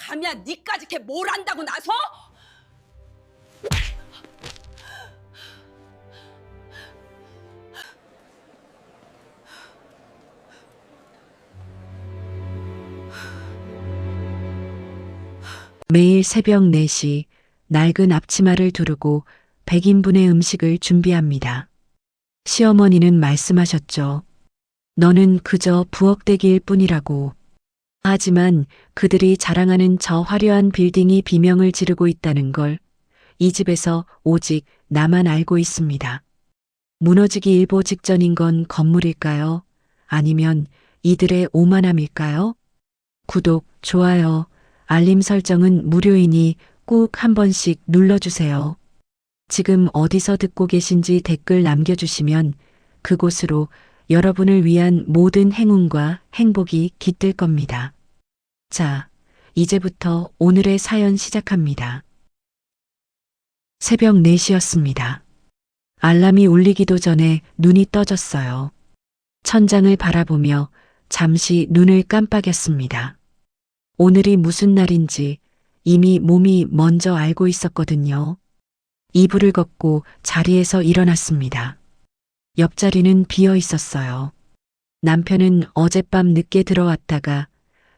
감이야, 니까지 걔 뭘 안다고 나서? 매일 새벽 4시 낡은 앞치마를 두르고 100인분의 음식을 준비합니다. 시어머니는 말씀하셨죠. 너는 그저 부엌대기일 뿐이라고. 하지만 그들이 자랑하는 저 화려한 빌딩이 비명을 지르고 있다는 걸 이 집에서 오직 나만 알고 있습니다. 무너지기 일보 직전인 건 건물일까요? 아니면 이들의 오만함일까요? 구독, 좋아요, 알림 설정은 무료이니 꼭 한 번씩 눌러주세요. 지금 어디서 듣고 계신지 댓글 남겨주시면 그곳으로 여러분을 위한 모든 행운과 행복이 깃들 겁니다. 자, 이제부터 오늘의 사연 시작합니다. 새벽 4시였습니다. 알람이 울리기도 전에 눈이 떠졌어요. 천장을 바라보며 잠시 눈을 깜빡였습니다. 오늘이 무슨 날인지 이미 몸이 먼저 알고 있었거든요. 이불을 걷고 자리에서 일어났습니다. 옆자리는 비어 있었어요. 남편은 어젯밤 늦게 들어왔다가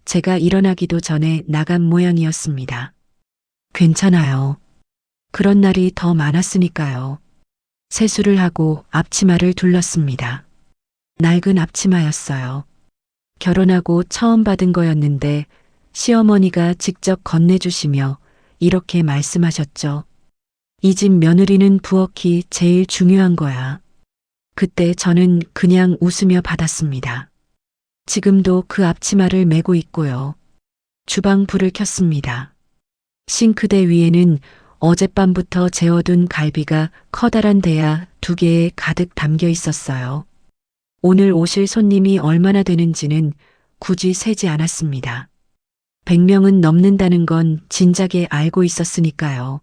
제가 일어나기도 전에 나간 모양이었습니다. 괜찮아요. 그런 날이 더 많았으니까요. 세수를 하고 앞치마를 둘렀습니다. 낡은 앞치마였어요. 결혼하고 처음 받은 거였는데 시어머니가 직접 건네주시며 이렇게 말씀하셨죠. 이 집 며느리는 부엌이 제일 중요한 거야. 그때 저는 그냥 웃으며 받았습니다. 지금도 그 앞치마를 메고 있고요. 주방 불을 켰습니다. 싱크대 위에는 어젯밤부터 재워둔 갈비가 커다란 대야 2개에 가득 담겨 있었어요. 오늘 오실 손님이 얼마나 되는지는 굳이 세지 않았습니다. 100명은 넘는다는 건 진작에 알고 있었으니까요.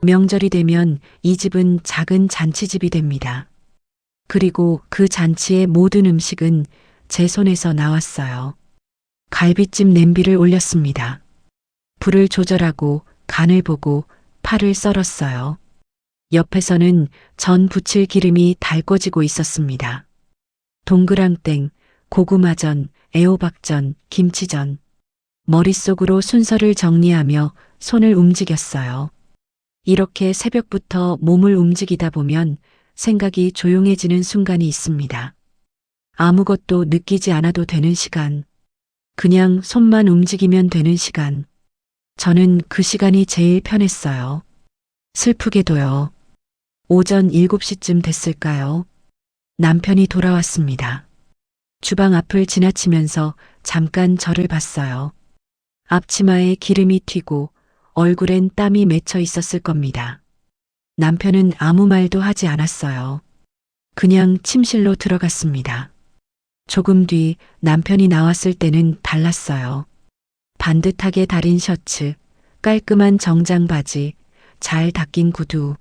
명절이 되면 이 집은 작은 잔치집이 됩니다. 그리고 그 잔치의 모든 음식은 제 손에서 나왔어요. 갈비찜 냄비를 올렸습니다. 불을 조절하고 간을 보고 파를 썰었어요. 옆에서는 전 부칠 기름이 달궈지고 있었습니다. 동그랑땡, 고구마전, 애호박전, 김치전. 머릿속으로 순서를 정리하며 손을 움직였어요. 이렇게 새벽부터 몸을 움직이다 보면 생각이 조용해지는 순간이 있습니다. 아무것도 느끼지 않아도 되는 시간. 그냥 손만 움직이면 되는 시간. 저는 그 시간이 제일 편했어요. 슬프게도요. 오전 7시쯤 됐을까요? 남편이 돌아왔습니다. 주방 앞을 지나치면서 잠깐 저를 봤어요. 앞치마에 기름이 튀고 얼굴엔 땀이 맺혀 있었을 겁니다. 남편은 아무 말도 하지 않았어요. 그냥 침실로 들어갔습니다. 조금 뒤 남편이 나왔을 때는 달랐어요. 반듯하게 다린 셔츠, 깔끔한 정장 바지, 잘 닦인 구두.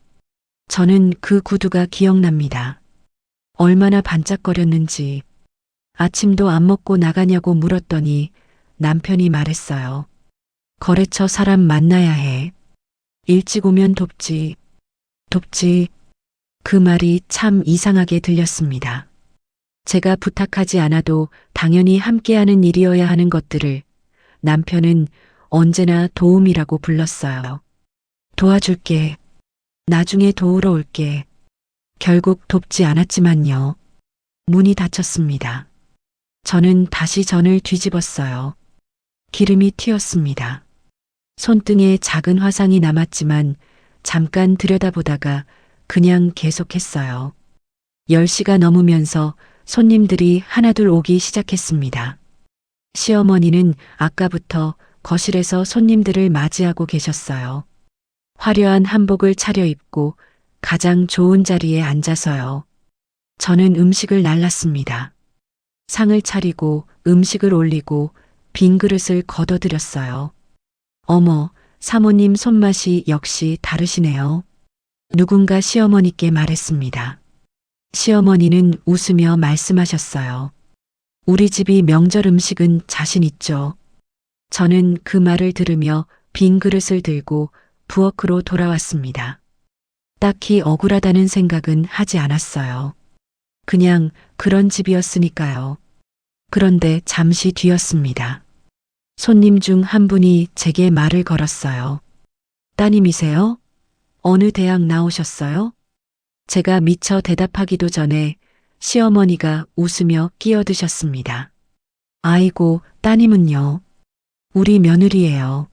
저는 그 구두가 기억납니다. 얼마나 반짝거렸는지. 아침도 안 먹고 나가냐고 물었더니 남편이 말했어요. 거래처 사람 만나야 해. 일찍 오면 돕지. 돕지. 그 말이 참 이상하게 들렸습니다. 제가 부탁하지 않아도 당연히 함께하는 일이어야 하는 것들을 남편은 언제나 도움이라고 불렀어요. 도와줄게. 나중에 도우러 올게. 결국 돕지 않았지만요. 문이 닫혔습니다. 저는 다시 전을 뒤집었어요. 기름이 튀었습니다. 손등에 작은 화상이 남았지만 잠깐 들여다보다가 그냥 계속했어요. 10시가 넘으면서 손님들이 하나둘 오기 시작했습니다. 시어머니는 아까부터 거실에서 손님들을 맞이하고 계셨어요. 화려한 한복을 차려입고 가장 좋은 자리에 앉아서요. 저는 음식을 날랐습니다. 상을 차리고 음식을 올리고 빈 그릇을 걷어들였어요. 어머, 사모님 손맛이 역시 다르시네요. 누군가 시어머니께 말했습니다. 시어머니는 웃으며 말씀하셨어요. 우리 집이 명절 음식은 자신 있죠. 저는 그 말을 들으며 빈 그릇을 들고 부엌으로 돌아왔습니다. 딱히 억울하다는 생각은 하지 않았어요. 그냥 그런 집이었으니까요. 그런데 잠시 뒤였습니다. 손님 중 한 분이 제게 말을 걸었어요. 따님이세요? 어느 대학 나오셨어요? 제가 미처 대답하기도 전에 시어머니가 웃으며 끼어드셨습니다. 아이고, 따님은요? 우리 며느리예요.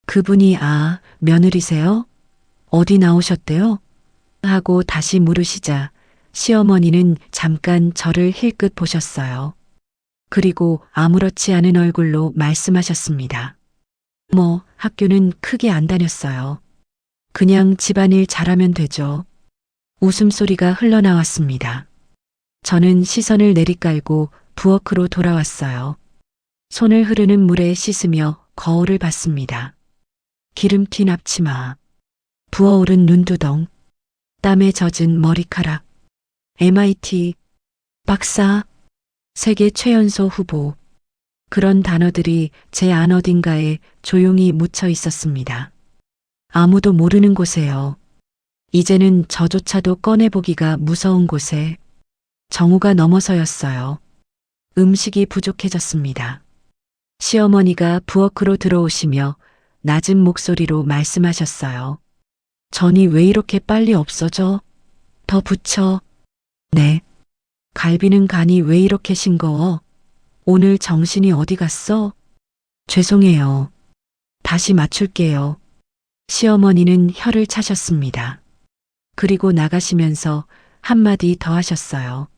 그분이 며느리세요? 어디 나오셨대요? 하고 다시 물으시자 시어머니는 잠깐 저를 힐끗 보셨어요. 그리고 아무렇지 않은 얼굴로 말씀하셨습니다. 학교는 크게 안 다녔어요. 그냥 집안일 잘하면 되죠. 웃음소리가 흘러나왔습니다. 저는 시선을 내리깔고 부엌으로 돌아왔어요. 손을 흐르는 물에 씻으며 거울을 봤습니다. 기름 튄 앞치마, 부어오른 눈두덩, 땀에 젖은 머리카락, MIT, 박사, 세계 최연소 후보. 그런 단어들이 제 안 어딘가에 조용히 묻혀 있었습니다. 아무도 모르는 곳에요. 이제는 저조차도 꺼내보기가 무서운 곳에 정오가 넘어서였어요. 음식이 부족해졌습니다. 시어머니가 부엌으로 들어오시며 낮은 목소리로 말씀하셨어요. 전이 왜 이렇게 빨리 없어져? 더 부쳐. 네. 갈비는 간이 왜 이렇게 싱거워? 오늘 정신이 어디 갔어? 죄송해요. 다시 맞출게요. 시어머니는 혀를 차셨습니다. 그리고 나가시면서 한마디 더 하셨어요.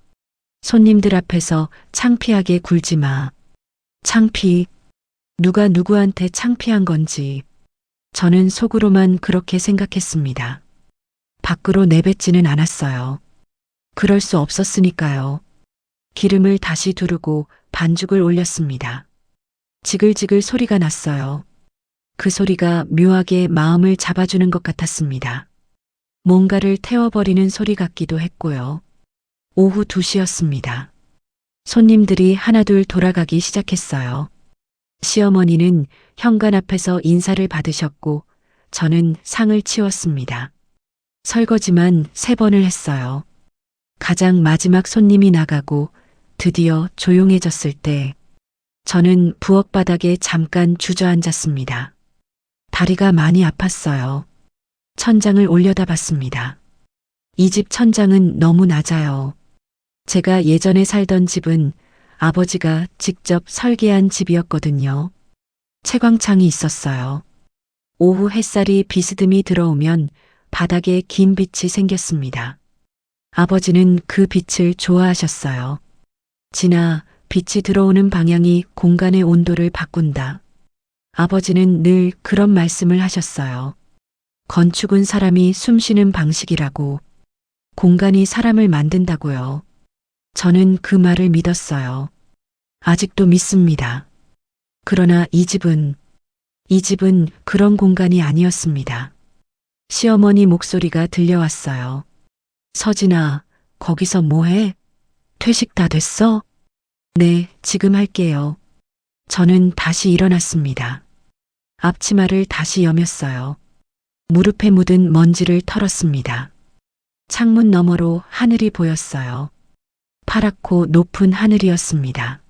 손님들 앞에서 창피하게 굴지 마. 창피. 누가 누구한테 창피한 건지. 저는 속으로만 그렇게 생각했습니다. 밖으로 내뱉지는 않았어요. 그럴 수 없었으니까요. 기름을 다시 두르고 반죽을 올렸습니다. 지글지글 소리가 났어요. 그 소리가 묘하게 마음을 잡아주는 것 같았습니다. 뭔가를 태워버리는 소리 같기도 했고요. 오후 2시였습니다. 손님들이 하나둘 돌아가기 시작했어요. 시어머니는 현관 앞에서 인사를 받으셨고 저는 상을 치웠습니다. 설거지만 3번을 했어요. 가장 마지막 손님이 나가고 드디어 조용해졌을 때 저는 부엌 바닥에 잠깐 주저앉았습니다. 다리가 많이 아팠어요. 천장을 올려다봤습니다. 이 집 천장은 너무 낮아요. 제가 예전에 살던 집은 아버지가 직접 설계한 집이었거든요. 채광창이 있었어요. 오후 햇살이 비스듬히 들어오면 바닥에 긴 빛이 생겼습니다. 아버지는 그 빛을 좋아하셨어요. 진아, 빛이 들어오는 방향이 공간의 온도를 바꾼다. 아버지는 늘 그런 말씀을 하셨어요. 건축은 사람이 숨쉬는 방식이라고. 공간이 사람을 만든다고요. 저는 그 말을 믿었어요. 아직도 믿습니다. 그러나 이 집은 그런 공간이 아니었습니다. 시어머니 목소리가 들려왔어요. 서진아, 거기서 뭐해? 퇴식 다 됐어? 네, 지금 할게요. 저는 다시 일어났습니다. 앞치마를 다시 여몄어요. 무릎에 묻은 먼지를 털었습니다. 창문 너머로 하늘이 보였어요. 파랗고 높은 하늘이었습니다.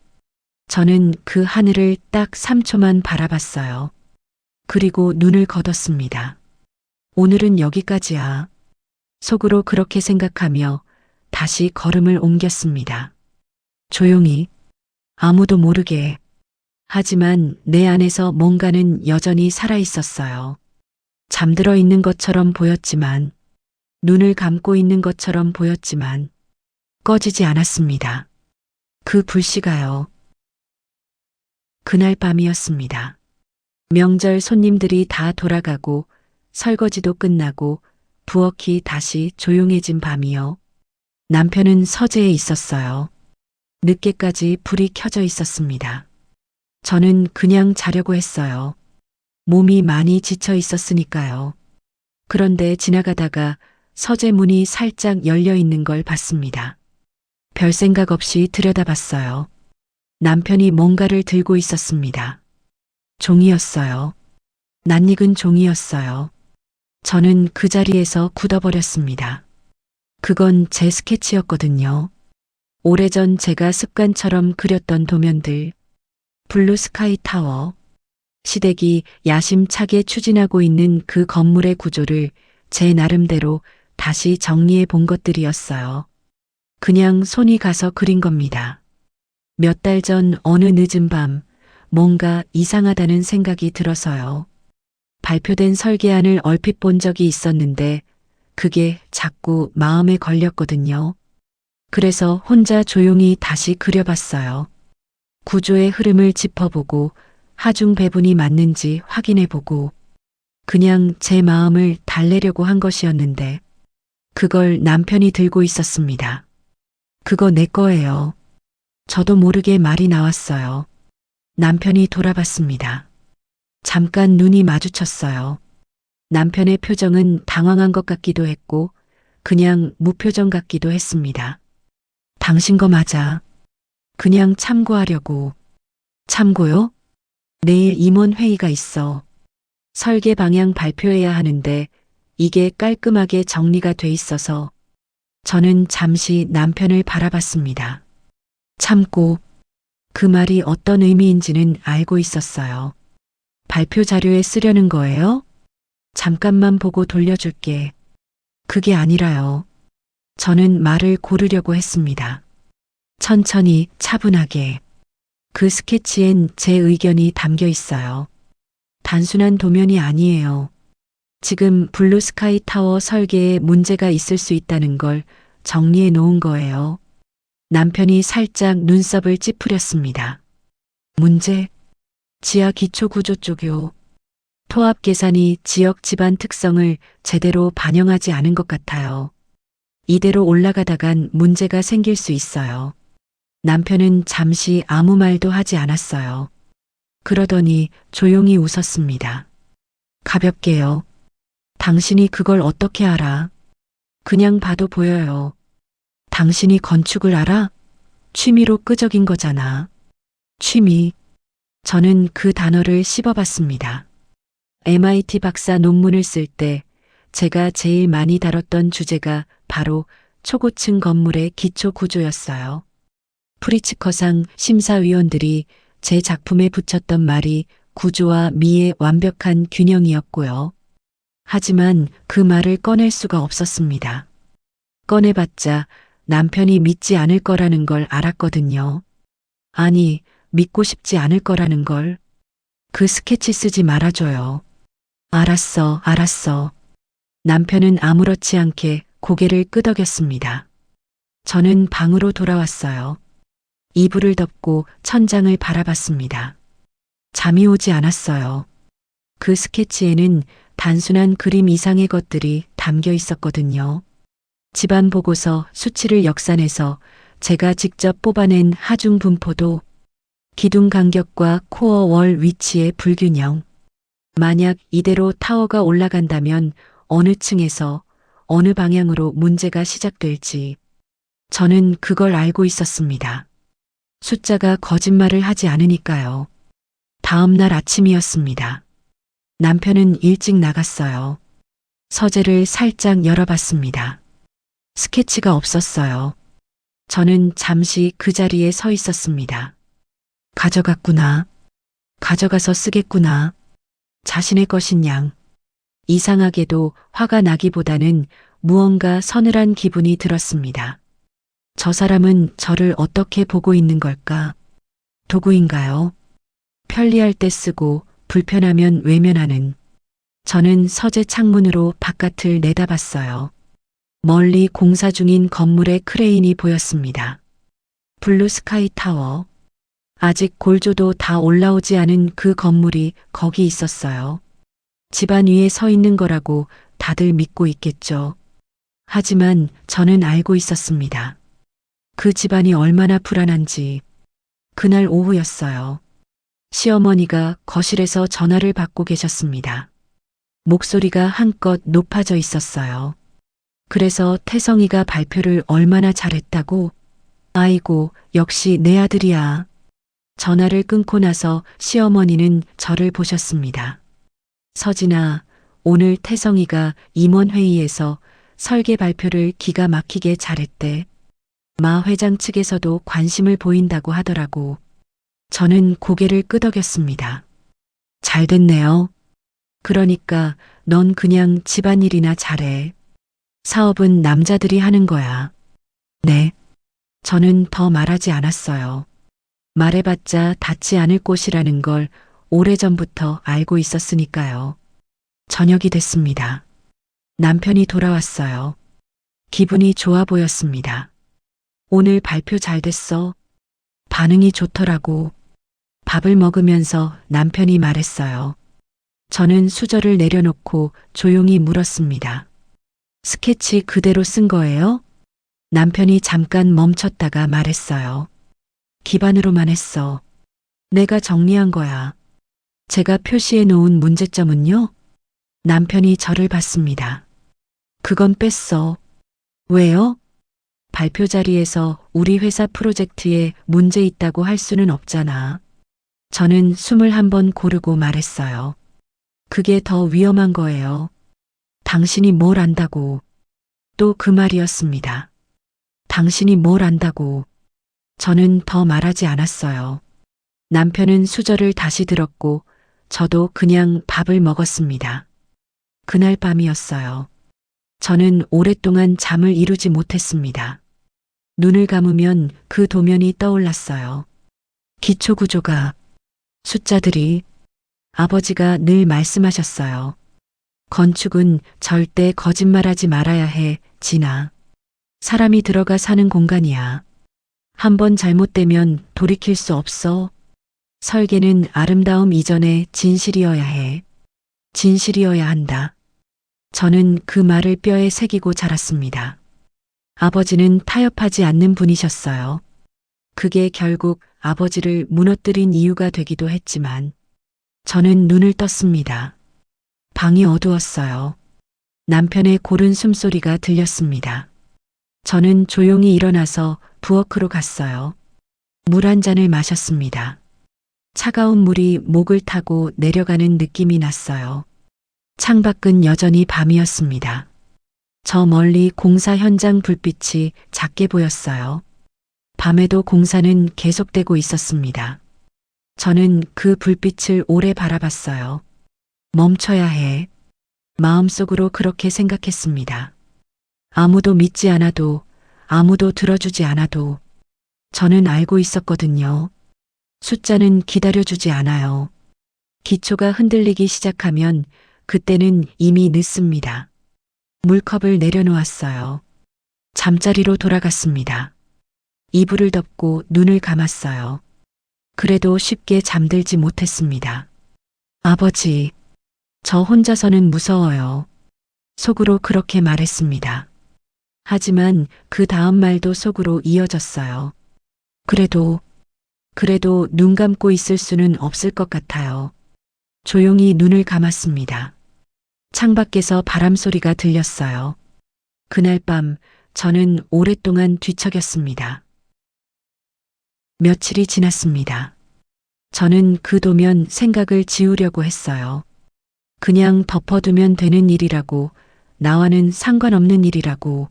저는 그 하늘을 딱 3초만 바라봤어요. 그리고 눈을 걷었습니다. 오늘은 여기까지야. 속으로 그렇게 생각하며 다시 걸음을 옮겼습니다. 조용히, 아무도 모르게. 하지만 내 안에서 뭔가는 여전히 살아 있었어요. 잠들어 있는 것처럼 보였지만, 눈을 감고 있는 것처럼 보였지만, 꺼지지 않았습니다. 그 불씨가요. 그날 밤이었습니다. 명절 손님들이 다 돌아가고 설거지도 끝나고 부엌이 다시 조용해진 밤이요. 남편은 서재에 있었어요. 늦게까지 불이 켜져 있었습니다. 저는 그냥 자려고 했어요. 몸이 많이 지쳐 있었으니까요. 그런데 지나가다가 서재 문이 살짝 열려 있는 걸 봤습니다. 별 생각 없이 들여다봤어요. 남편이 뭔가를 들고 있었습니다. 종이었어요. 낯익은 종이였어요. 저는 그 자리에서 굳어버렸습니다. 그건 제 스케치였거든요. 오래전 제가 습관처럼 그렸던 도면들, 블루 스카이 타워, 시댁이 야심차게 추진하고 있는 그 건물의 구조를 제 나름대로 다시 정리해 본 것들이었어요. 그냥 손이 가서 그린 겁니다. 몇 달 전 어느 늦은 밤 뭔가 이상하다는 생각이 들어서요. 발표된 설계안을 얼핏 본 적이 있었는데 그게 자꾸 마음에 걸렸거든요. 그래서 혼자 조용히 다시 그려봤어요. 구조의 흐름을 짚어보고 하중 배분이 맞는지 확인해보고 그냥 제 마음을 달래려고 한 것이었는데 그걸 남편이 들고 있었습니다. 그거 내 거예요. 저도 모르게 말이 나왔어요. 남편이 돌아봤습니다. 잠깐 눈이 마주쳤어요. 남편의 표정은 당황한 것 같기도 했고 그냥 무표정 같기도 했습니다. 당신 거 맞아. 그냥 참고하려고. 참고요? 내일 임원 회의가 있어. 설계 방향 발표해야 하는데 이게 깔끔하게 정리가 돼 있어서 저는 잠시 남편을 바라봤습니다. 참고 그 말이 어떤 의미인지는 알고 있었어요. 발표 자료에 쓰려는 거예요? 잠깐만 보고 돌려줄게. 그게 아니라요. 저는 말을 고르려고 했습니다. 천천히 차분하게. 그 스케치엔 제 의견이 담겨 있어요. 단순한 도면이 아니에요. 지금 블루 스카이 타워 설계에 문제가 있을 수 있다는 걸 정리해 놓은 거예요. 남편이 살짝 눈썹을 찌푸렸습니다. 문제? 지하 기초 구조 쪽이요. 토합 계산이 지역 집안 특성을 제대로 반영하지 않은 것 같아요. 이대로 올라가다간 문제가 생길 수 있어요. 남편은 잠시 아무 말도 하지 않았어요. 그러더니 조용히 웃었습니다. 가볍게요. 당신이 그걸 어떻게 알아? 그냥 봐도 보여요. 당신이 건축을 알아? 취미로 끄적인 거잖아. 취미. 저는 그 단어를 씹어봤습니다. MIT 박사 논문을 쓸 때 제가 제일 많이 다뤘던 주제가 바로 초고층 건물의 기초 구조였어요. 프리츠커상 심사위원들이 제 작품에 붙였던 말이 구조와 미의 완벽한 균형이었고요. 하지만 그 말을 꺼낼 수가 없었습니다. 꺼내봤자 남편이 믿지 않을 거라는 걸 알았거든요. 아니, 믿고 싶지 않을 거라는 걸. 그 스케치 쓰지 말아줘요. 알았어, 알았어. 남편은 아무렇지 않게 고개를 끄덕였습니다. 저는 방으로 돌아왔어요. 이불을 덮고 천장을 바라봤습니다. 잠이 오지 않았어요. 그 스케치에는 단순한 그림 이상의 것들이 담겨 있었거든요. 집안 보고서 수치를 역산해서 제가 직접 뽑아낸 하중 분포도, 기둥 간격과 코어 월 위치의 불균형. 만약 이대로 타워가 올라간다면 어느 층에서 어느 방향으로 문제가 시작될지 저는 그걸 알고 있었습니다. 숫자가 거짓말을 하지 않으니까요. 다음 날 아침이었습니다. 남편은 일찍 나갔어요. 서재를 살짝 열어봤습니다. 스케치가 없었어요. 저는 잠시 그 자리에 서 있었습니다. 가져갔구나. 가져가서 쓰겠구나. 자신의 것인 양. 이상하게도 화가 나기보다는 무언가 서늘한 기분이 들었습니다. 저 사람은 저를 어떻게 보고 있는 걸까? 도구인가요? 편리할 때 쓰고 불편하면 외면하는. 저는 서재 창문으로 바깥을 내다봤어요. 멀리 공사 중인 건물의 크레인이 보였습니다. 블루 스카이 타워. 아직 골조도 다 올라오지 않은 그 건물이 거기 있었어요. 집안 위에 서 있는 거라고 다들 믿고 있겠죠. 하지만 저는 알고 있었습니다. 그 집안이 얼마나 불안한지. 그날 오후였어요. 시어머니가 거실에서 전화를 받고 계셨습니다. 목소리가 한껏 높아져 있었어요. 그래서 태성이가 발표를 얼마나 잘했다고? 아이고, 역시 내 아들이야. 전화를 끊고 나서 시어머니는 저를 보셨습니다. 서진아, 오늘 태성이가 임원회의에서 설계 발표를 기가 막히게 잘했대. 마 회장 측에서도 관심을 보인다고 하더라고. 저는 고개를 끄덕였습니다. 잘 됐네요. 그러니까 넌 그냥 집안일이나 잘해. 사업은 남자들이 하는 거야. 네. 저는 더 말하지 않았어요. 말해봤자 닿지 않을 곳이라는 걸 오래전부터 알고 있었으니까요. 저녁이 됐습니다. 남편이 돌아왔어요. 기분이 좋아 보였습니다. 오늘 발표 잘 됐어. 반응이 좋더라고. 밥을 먹으면서 남편이 말했어요. 저는 수저를 내려놓고 조용히 물었습니다. 스케치 그대로 쓴 거예요? 남편이 잠깐 멈췄다가 말했어요. 기반으로만 했어. 내가 정리한 거야. 제가 표시해 놓은 문제점은요? 남편이 저를 봤습니다. 그건 뺐어. 왜요? 발표 자리에서 우리 회사 프로젝트에 문제 있다고 할 수는 없잖아. 저는 숨을 한번 고르고 말했어요. 그게 더 위험한 거예요. 당신이 뭘 안다고. 또 그 말이었습니다. 당신이 뭘 안다고. 저는 더 말하지 않았어요. 남편은 수저를 다시 들었고 저도 그냥 밥을 먹었습니다. 그날 밤이었어요. 저는 오랫동안 잠을 이루지 못했습니다. 눈을 감으면 그 도면이 떠올랐어요. 기초구조가, 숫자들이, 아버지가 늘 말씀하셨어요. 건축은 절대 거짓말하지 말아야 해, 진아. 사람이 들어가 사는 공간이야. 한번 잘못되면 돌이킬 수 없어. 설계는 아름다움 이전에 진실이어야 해. 진실이어야 한다. 저는 그 말을 뼈에 새기고 자랐습니다. 아버지는 타협하지 않는 분이셨어요. 그게 결국 아버지를 무너뜨린 이유가 되기도 했지만 저는 눈을 떴습니다. 방이 어두웠어요. 남편의 고른 숨소리가 들렸습니다. 저는 조용히 일어나서 부엌으로 갔어요. 물 한 잔을 마셨습니다. 차가운 물이 목을 타고 내려가는 느낌이 났어요. 창밖은 여전히 밤이었습니다. 저 멀리 공사 현장 불빛이 작게 보였어요. 밤에도 공사는 계속되고 있었습니다. 저는 그 불빛을 오래 바라봤어요. 멈춰야 해. 마음속으로 그렇게 생각했습니다. 아무도 믿지 않아도, 아무도 들어주지 않아도 저는 알고 있었거든요. 숫자는 기다려주지 않아요. 기초가 흔들리기 시작하면 그때는 이미 늦습니다. 물컵을 내려놓았어요. 잠자리로 돌아갔습니다. 이불을 덮고 눈을 감았어요. 그래도 쉽게 잠들지 못했습니다. 아버지, 저 혼자서는 무서워요. 속으로 그렇게 말했습니다. 하지만 그 다음 말도 속으로 이어졌어요. 그래도 눈 감고 있을 수는 없을 것 같아요. 조용히 눈을 감았습니다. 창밖에서 바람 소리가 들렸어요. 그날 밤 저는 오랫동안 뒤척였습니다. 며칠이 지났습니다. 저는 그 도면 생각을 지우려고 했어요. 그냥 덮어두면 되는 일이라고, 나와는 상관없는 일이라고,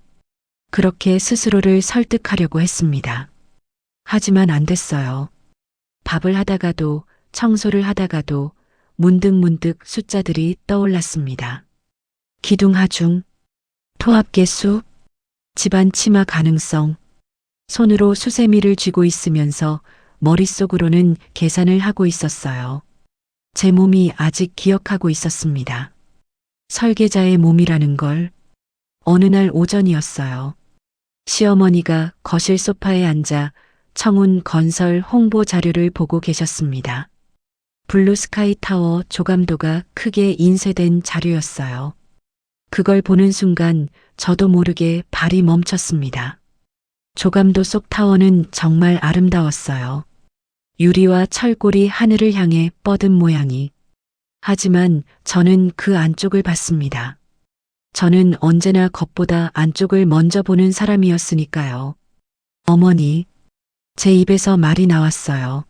그렇게 스스로를 설득하려고 했습니다. 하지만 안 됐어요. 밥을 하다가도, 청소를 하다가도 문득문득 숫자들이 떠올랐습니다. 기둥하중, 토합계수, 집안 침하 가능성, 손으로 수세미를 쥐고 있으면서 머릿속으로는 계산을 하고 있었어요. 제 몸이 아직 기억하고 있었습니다. 설계자의 몸이라는 걸. 어느 날 오전이었어요. 시어머니가 거실 소파에 앉아 청운 건설 홍보 자료를 보고 계셨습니다. 블루스카이 타워 조감도가 크게 인쇄된 자료였어요. 그걸 보는 순간 저도 모르게 발이 멈췄습니다. 조감도 속 타워는 정말 아름다웠어요. 유리와 철골이 하늘을 향해 뻗은 모양이. 하지만 저는 그 안쪽을 봤습니다. 저는 언제나 겉보다 안쪽을 먼저 보는 사람이었으니까요. 어머니, 제 입에서 말이 나왔어요.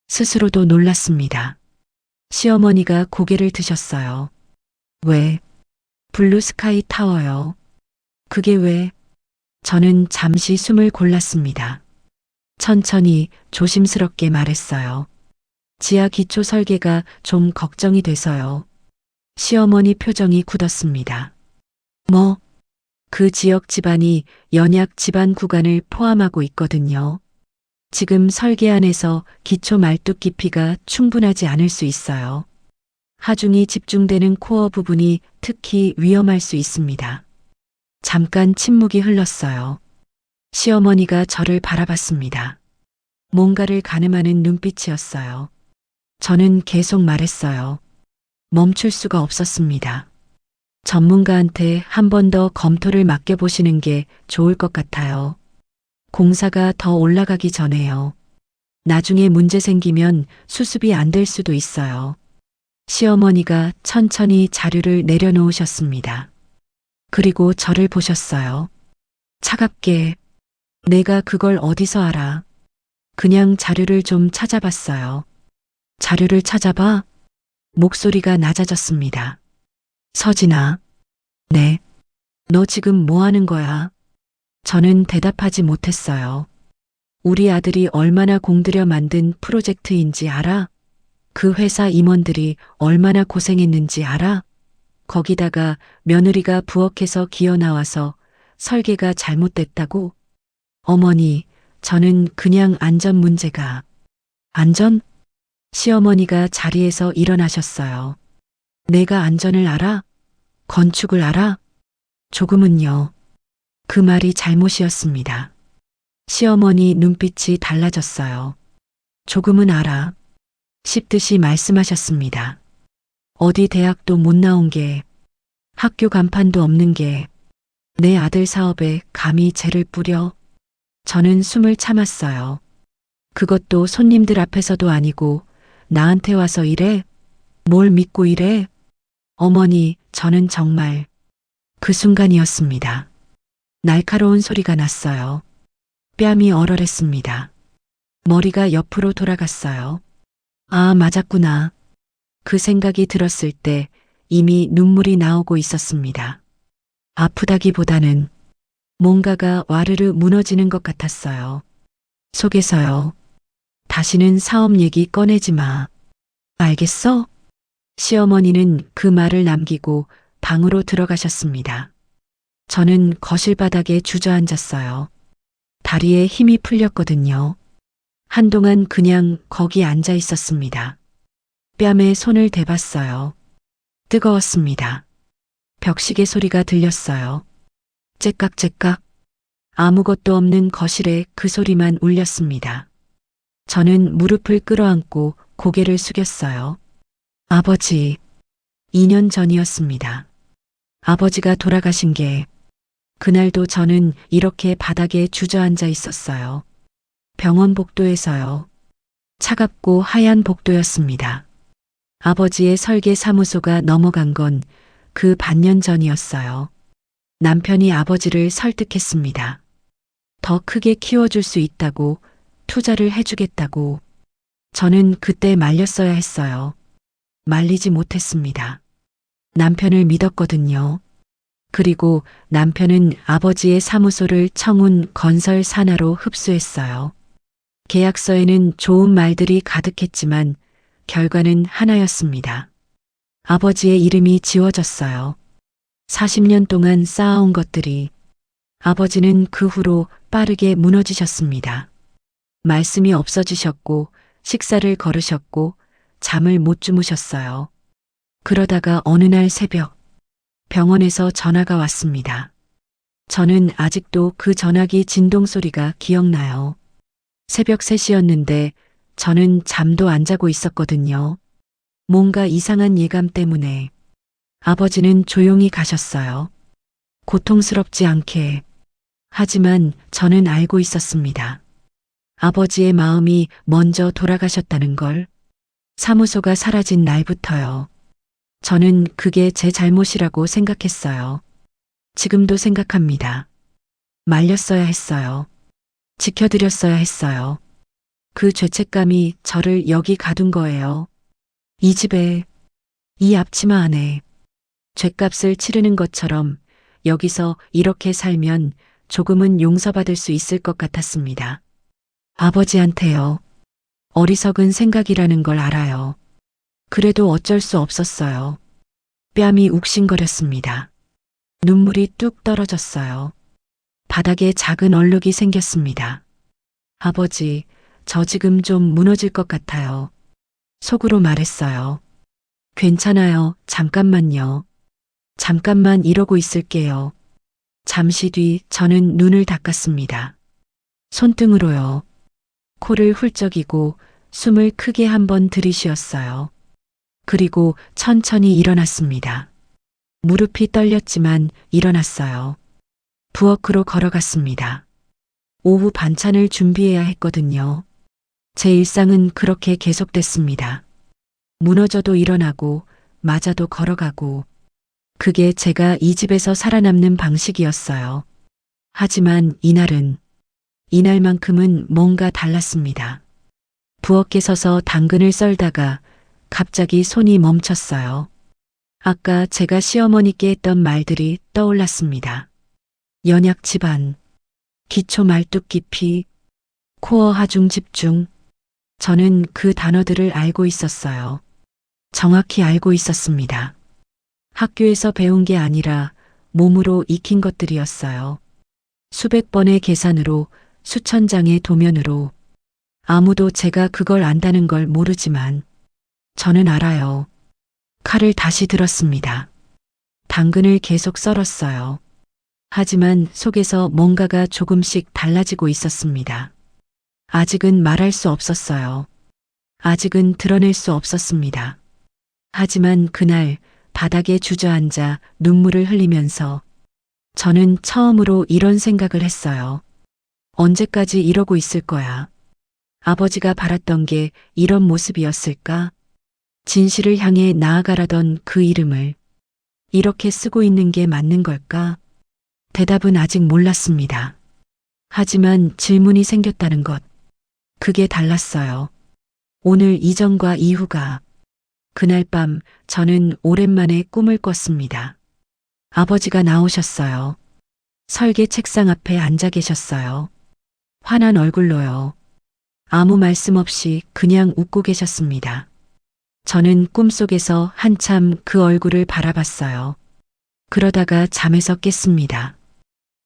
스스로도 놀랐습니다. 시어머니가 고개를 드셨어요. 왜? 블루스카이 타워요. 그게 왜? 저는 잠시 숨을 골랐습니다. 천천히 조심스럽게 말했어요. 지하 기초 설계가 좀 걱정이 돼서요. 시어머니 표정이 굳었습니다. 뭐? 그 지역 지반이 연약 지반 구간을 포함하고 있거든요. 지금 설계안에서 기초 말뚝 깊이가 충분하지 않을 수 있어요. 하중이 집중되는 코어 부분이 특히 위험할 수 있습니다. 잠깐 침묵이 흘렀어요. 시어머니가 저를 바라봤습니다. 뭔가를 가늠하는 눈빛이었어요. 저는 계속 말했어요. 멈출 수가 없었습니다. 전문가한테 한 번 더 검토를 맡겨보시는 게 좋을 것 같아요. 공사가 더 올라가기 전에요. 나중에 문제 생기면 수습이 안 될 수도 있어요. 시어머니가 천천히 자료를 내려놓으셨습니다. 그리고 저를 보셨어요. 차갑게, 내가 그걸 어디서 알아? 그냥 자료를 좀 찾아봤어요. 자료를 찾아봐? 목소리가 낮아졌습니다. 서진아. 네. 너 지금 뭐 하는 거야? 저는 대답하지 못했어요. 우리 아들이 얼마나 공들여 만든 프로젝트인지 알아? 그 회사 임원들이 얼마나 고생했는지 알아? 거기다가 며느리가 부엌에서 기어 나와서 설계가 잘못됐다고? 어머니, 저는 그냥 안전 문제가. 안전? 시어머니가 자리에서 일어나셨어요. 내가 안전을 알아? 건축을 알아? 조금은요. 그 말이 잘못이었습니다. 시어머니 눈빛이 달라졌어요. 조금은 알아. 씹듯이 말씀하셨습니다. 어디 대학도 못 나온 게, 학교 간판도 없는 게, 내 아들 사업에 감히 죄를 뿌려? 저는 숨을 참았어요. 그것도 손님들 앞에서도 아니고, 나한테 와서 이래? 뭘 믿고 이래? 어머니, 저는 정말 그 순간이었습니다. 날카로운 소리가 났어요. 뺨이 얼얼했습니다. 머리가 옆으로 돌아갔어요. 아, 맞았구나. 그 생각이 들었을 때 이미 눈물이 나오고 있었습니다. 아프다기보다는 뭔가가 와르르 무너지는 것 같았어요. 속에서요. 다시는 사업 얘기 꺼내지 마. 알겠어? 시어머니는 그 말을 남기고 방으로 들어가셨습니다. 저는 거실 바닥에 주저앉았어요. 다리에 힘이 풀렸거든요. 한동안 그냥 거기 앉아 있었습니다. 뺨에 손을 대봤어요. 뜨거웠습니다. 벽시계 소리가 들렸어요. 째깍째깍. 아무것도 없는 거실에 그 소리만 울렸습니다. 저는 무릎을 끌어안고 고개를 숙였어요. 아버지, 2년 전이었습니다. 아버지가 돌아가신 게, 그날도 저는 이렇게 바닥에 주저앉아 있었어요. 병원 복도에서요. 차갑고 하얀 복도였습니다. 아버지의 설계 사무소가 넘어간 건 그 반년 전이었어요. 남편이 아버지를 설득했습니다. 더 크게 키워줄 수 있다고, 투자를 해주겠다고. 저는 그때 말렸어야 했어요. 말리지 못했습니다. 남편을 믿었거든요. 그리고 남편은 아버지의 사무소를 청운 건설 산하로 흡수했어요. 계약서에는 좋은 말들이 가득했지만 결과는 하나였습니다. 아버지의 이름이 지워졌어요. 40년 동안 쌓아온 것들이. 아버지는 그 후로 빠르게 무너지셨습니다. 말씀이 없어지셨고 식사를 거르셨고 잠을 못 주무셨어요. 그러다가 어느 날 새벽 병원에서 전화가 왔습니다. 저는 아직도 그 전화기 진동 소리가 기억나요. 새벽 3시였는데 저는 잠도 안 자고 있었거든요. 뭔가 이상한 예감 때문에. 아버지는 조용히 가셨어요. 고통스럽지 않게. 하지만 저는 알고 있었습니다. 아버지의 마음이 먼저 돌아가셨다는 걸. 사무소가 사라진 날부터요. 저는 그게 제 잘못이라고 생각했어요. 지금도 생각합니다. 말렸어야 했어요. 지켜드렸어야 했어요. 그 죄책감이 저를 여기 가둔 거예요. 이 집에, 이 앞치마 안에 죗값을 치르는 것처럼 여기서 이렇게 살면 조금은 용서받을 수 있을 것 같았습니다. 아버지한테요. 어리석은 생각이라는 걸 알아요. 그래도 어쩔 수 없었어요. 뺨이 욱신거렸습니다. 눈물이 뚝 떨어졌어요. 바닥에 작은 얼룩이 생겼습니다. 아버지, 저 지금 좀 무너질 것 같아요. 속으로 말했어요. 괜찮아요. 잠깐만요. 잠깐만 이러고 있을게요. 잠시 뒤 저는 눈을 닦았습니다. 손등으로요. 코를 훌쩍이고 숨을 크게 한번 들이쉬었어요. 그리고 천천히 일어났습니다. 무릎이 떨렸지만 일어났어요. 부엌으로 걸어갔습니다. 오후 반찬을 준비해야 했거든요. 제 일상은 그렇게 계속됐습니다. 무너져도 일어나고 맞아도 걸어가고 그게 제가 이 집에서 살아남는 방식이었어요. 하지만 이날만큼은 뭔가 달랐습니다. 부엌에 서서 당근을 썰다가 갑자기 손이 멈췄어요. 아까 제가 시어머니께 했던 말들이 떠올랐습니다. 연약 집안, 기초 말뚝 깊이, 코어 하중 집중. 저는 그 단어들을 알고 있었어요. 정확히 알고 있었습니다. 학교에서 배운 게 아니라 몸으로 익힌 것들이었어요. 수백 번의 계산으로, 수천 장의 도면으로. 아무도 제가 그걸 안다는 걸 모르지만 저는 알아요. 칼을 다시 들었습니다. 당근을 계속 썰었어요. 하지만 속에서 뭔가가 조금씩 달라지고 있었습니다. 아직은 말할 수 없었어요. 아직은 드러낼 수 없었습니다. 하지만 그날 바닥에 주저앉아 눈물을 흘리면서 저는 처음으로 이런 생각을 했어요. 언제까지 이러고 있을 거야? 아버지가 바랐던 게 이런 모습이었을까? 진실을 향해 나아가라던 그 이름을 이렇게 쓰고 있는 게 맞는 걸까? 대답은 아직 몰랐습니다. 하지만 질문이 생겼다는 것. 그게 달랐어요. 오늘 이전과 이후가. 그날 밤 저는 오랜만에 꿈을 꿨습니다. 아버지가 나오셨어요. 설계 책상 앞에 앉아 계셨어요. 환한 얼굴로요. 아무 말씀 없이 그냥 웃고 계셨습니다. 저는 꿈속에서 한참 그 얼굴을 바라봤어요. 그러다가 잠에서 깼습니다.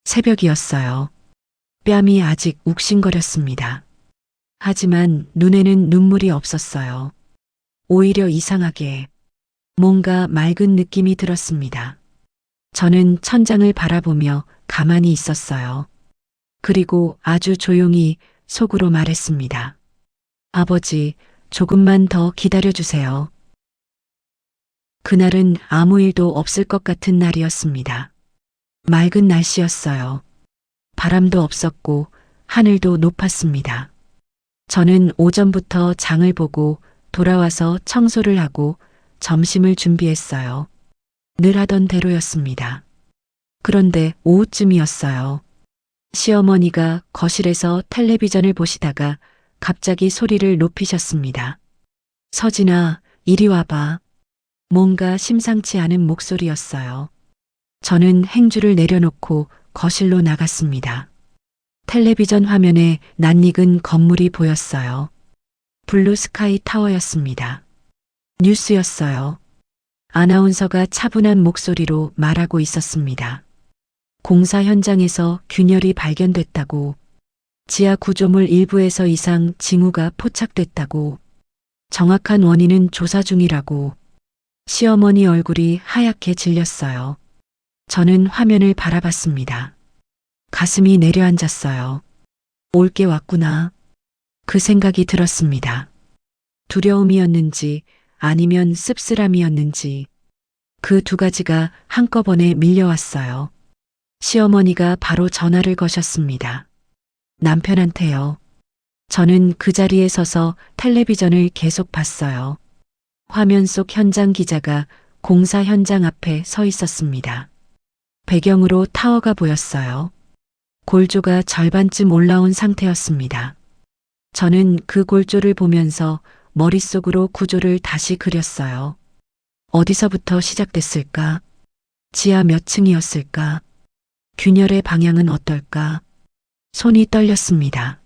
새벽이었어요. 뺨이 아직 욱신거렸습니다. 하지만 눈에는 눈물이 없었어요. 오히려 이상하게 뭔가 맑은 느낌이 들었습니다. 저는 천장을 바라보며 가만히 있었어요. 그리고 아주 조용히 속으로 말했습니다. 아버지, 조금만 더 기다려주세요. 그날은 아무 일도 없을 것 같은 날이었습니다. 맑은 날씨였어요. 바람도 없었고 하늘도 높았습니다. 저는 오전부터 장을 보고 돌아와서 청소를 하고 점심을 준비했어요. 늘 하던 대로였습니다. 그런데 오후쯤이었어요. 시어머니가 거실에서 텔레비전을 보시다가 갑자기 소리를 높이셨습니다. 서진아, 이리 와봐. 뭔가 심상치 않은 목소리였어요. 저는 행주를 내려놓고 거실로 나갔습니다. 텔레비전 화면에 낯익은 건물이 보였어요. 블루 스카이 타워였습니다. 뉴스였어요. 아나운서가 차분한 목소리로 말하고 있었습니다. 공사 현장에서 균열이 발견됐다고, 지하 구조물 일부에서 이상 징후가 포착됐다고, 정확한 원인은 조사 중이라고. 시어머니 얼굴이 하얗게 질렸어요. 저는 화면을 바라봤습니다. 가슴이 내려앉았어요. 올 게 왔구나. 그 생각이 들었습니다. 두려움이었는지 아니면 씁쓸함이었는지 그 두 가지가 한꺼번에 밀려왔어요. 시어머니가 바로 전화를 거셨습니다. 남편한테요. 저는 그 자리에 서서 텔레비전을 계속 봤어요. 화면 속 현장 기자가 공사 현장 앞에 서 있었습니다. 배경으로 타워가 보였어요. 골조가 절반쯤 올라온 상태였습니다. 저는 그 골조를 보면서 머릿속으로 구조를 다시 그렸어요. 어디서부터 시작됐을까? 지하 몇 층이었을까? 균열의 방향은 어떨까? 손이 떨렸습니다.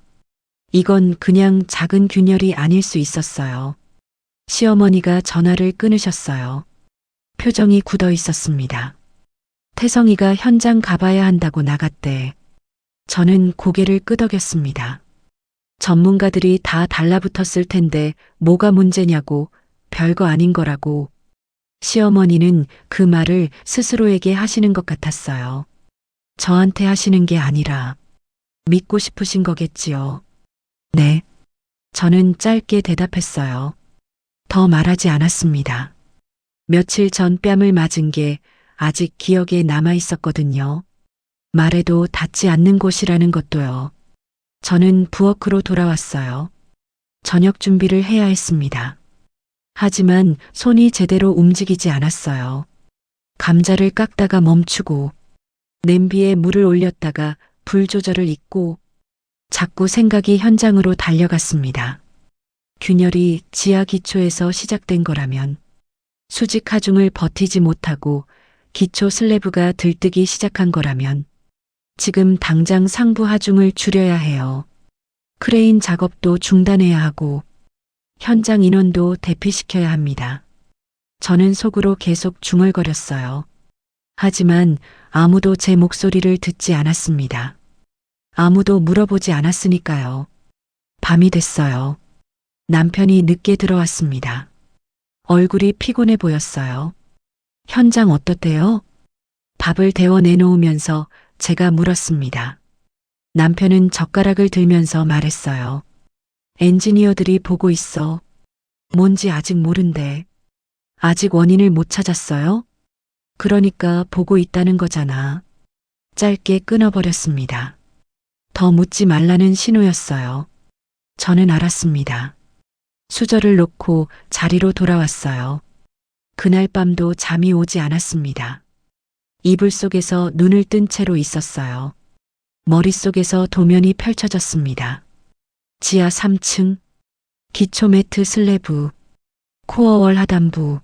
이건 그냥 작은 균열이 아닐 수 있었어요. 시어머니가 전화를 끊으셨어요. 표정이 굳어 있었습니다. 태성이가 현장 가봐야 한다고 나갔대. 저는 고개를 끄덕였습니다. 전문가들이 다 달라붙었을 텐데 뭐가 문제냐고, 별거 아닌 거라고. 시어머니는 그 말을 스스로에게 하시는 것 같았어요. 저한테 하시는 게 아니라 믿고 싶으신 거겠지요. 네. 저는 짧게 대답했어요. 더 말하지 않았습니다. 며칠 전 뺨을 맞은 게 아직 기억에 남아 있었거든요. 말해도 닿지 않는 곳이라는 것도요. 저는 부엌으로 돌아왔어요. 저녁 준비를 해야 했습니다. 하지만 손이 제대로 움직이지 않았어요. 감자를 깎다가 멈추고, 냄비에 물을 올렸다가 불 조절을 잊고, 자꾸 생각이 현장으로 달려갔습니다. 균열이 지하 기초에서 시작된 거라면, 수직 하중을 버티지 못하고 기초 슬래브가 들뜨기 시작한 거라면, 지금 당장 상부 하중을 줄여야 해요. 크레인 작업도 중단해야 하고, 현장 인원도 대피시켜야 합니다. 저는 속으로 계속 중얼거렸어요. 하지만 아무도 제 목소리를 듣지 않았습니다. 아무도 물어보지 않았으니까요. 밤이 됐어요. 남편이 늦게 들어왔습니다. 얼굴이 피곤해 보였어요. 현장 어떻대요? 밥을 데워 내놓으면서 제가 물었습니다. 남편은 젓가락을 들면서 말했어요. 엔지니어들이 보고 있어. 뭔지 아직 모른대. 아직 원인을 못 찾았어요? 그러니까 보고 있다는 거잖아. 짧게 끊어버렸습니다. 더 묻지 말라는 신호였어요. 저는 알았습니다. 수저를 놓고 자리로 돌아왔어요. 그날 밤도 잠이 오지 않았습니다. 이불 속에서 눈을 뜬 채로 있었어요. 머릿속에서 도면이 펼쳐졌습니다. 지하 3층, 기초 매트 슬래브, 코어월 하단부.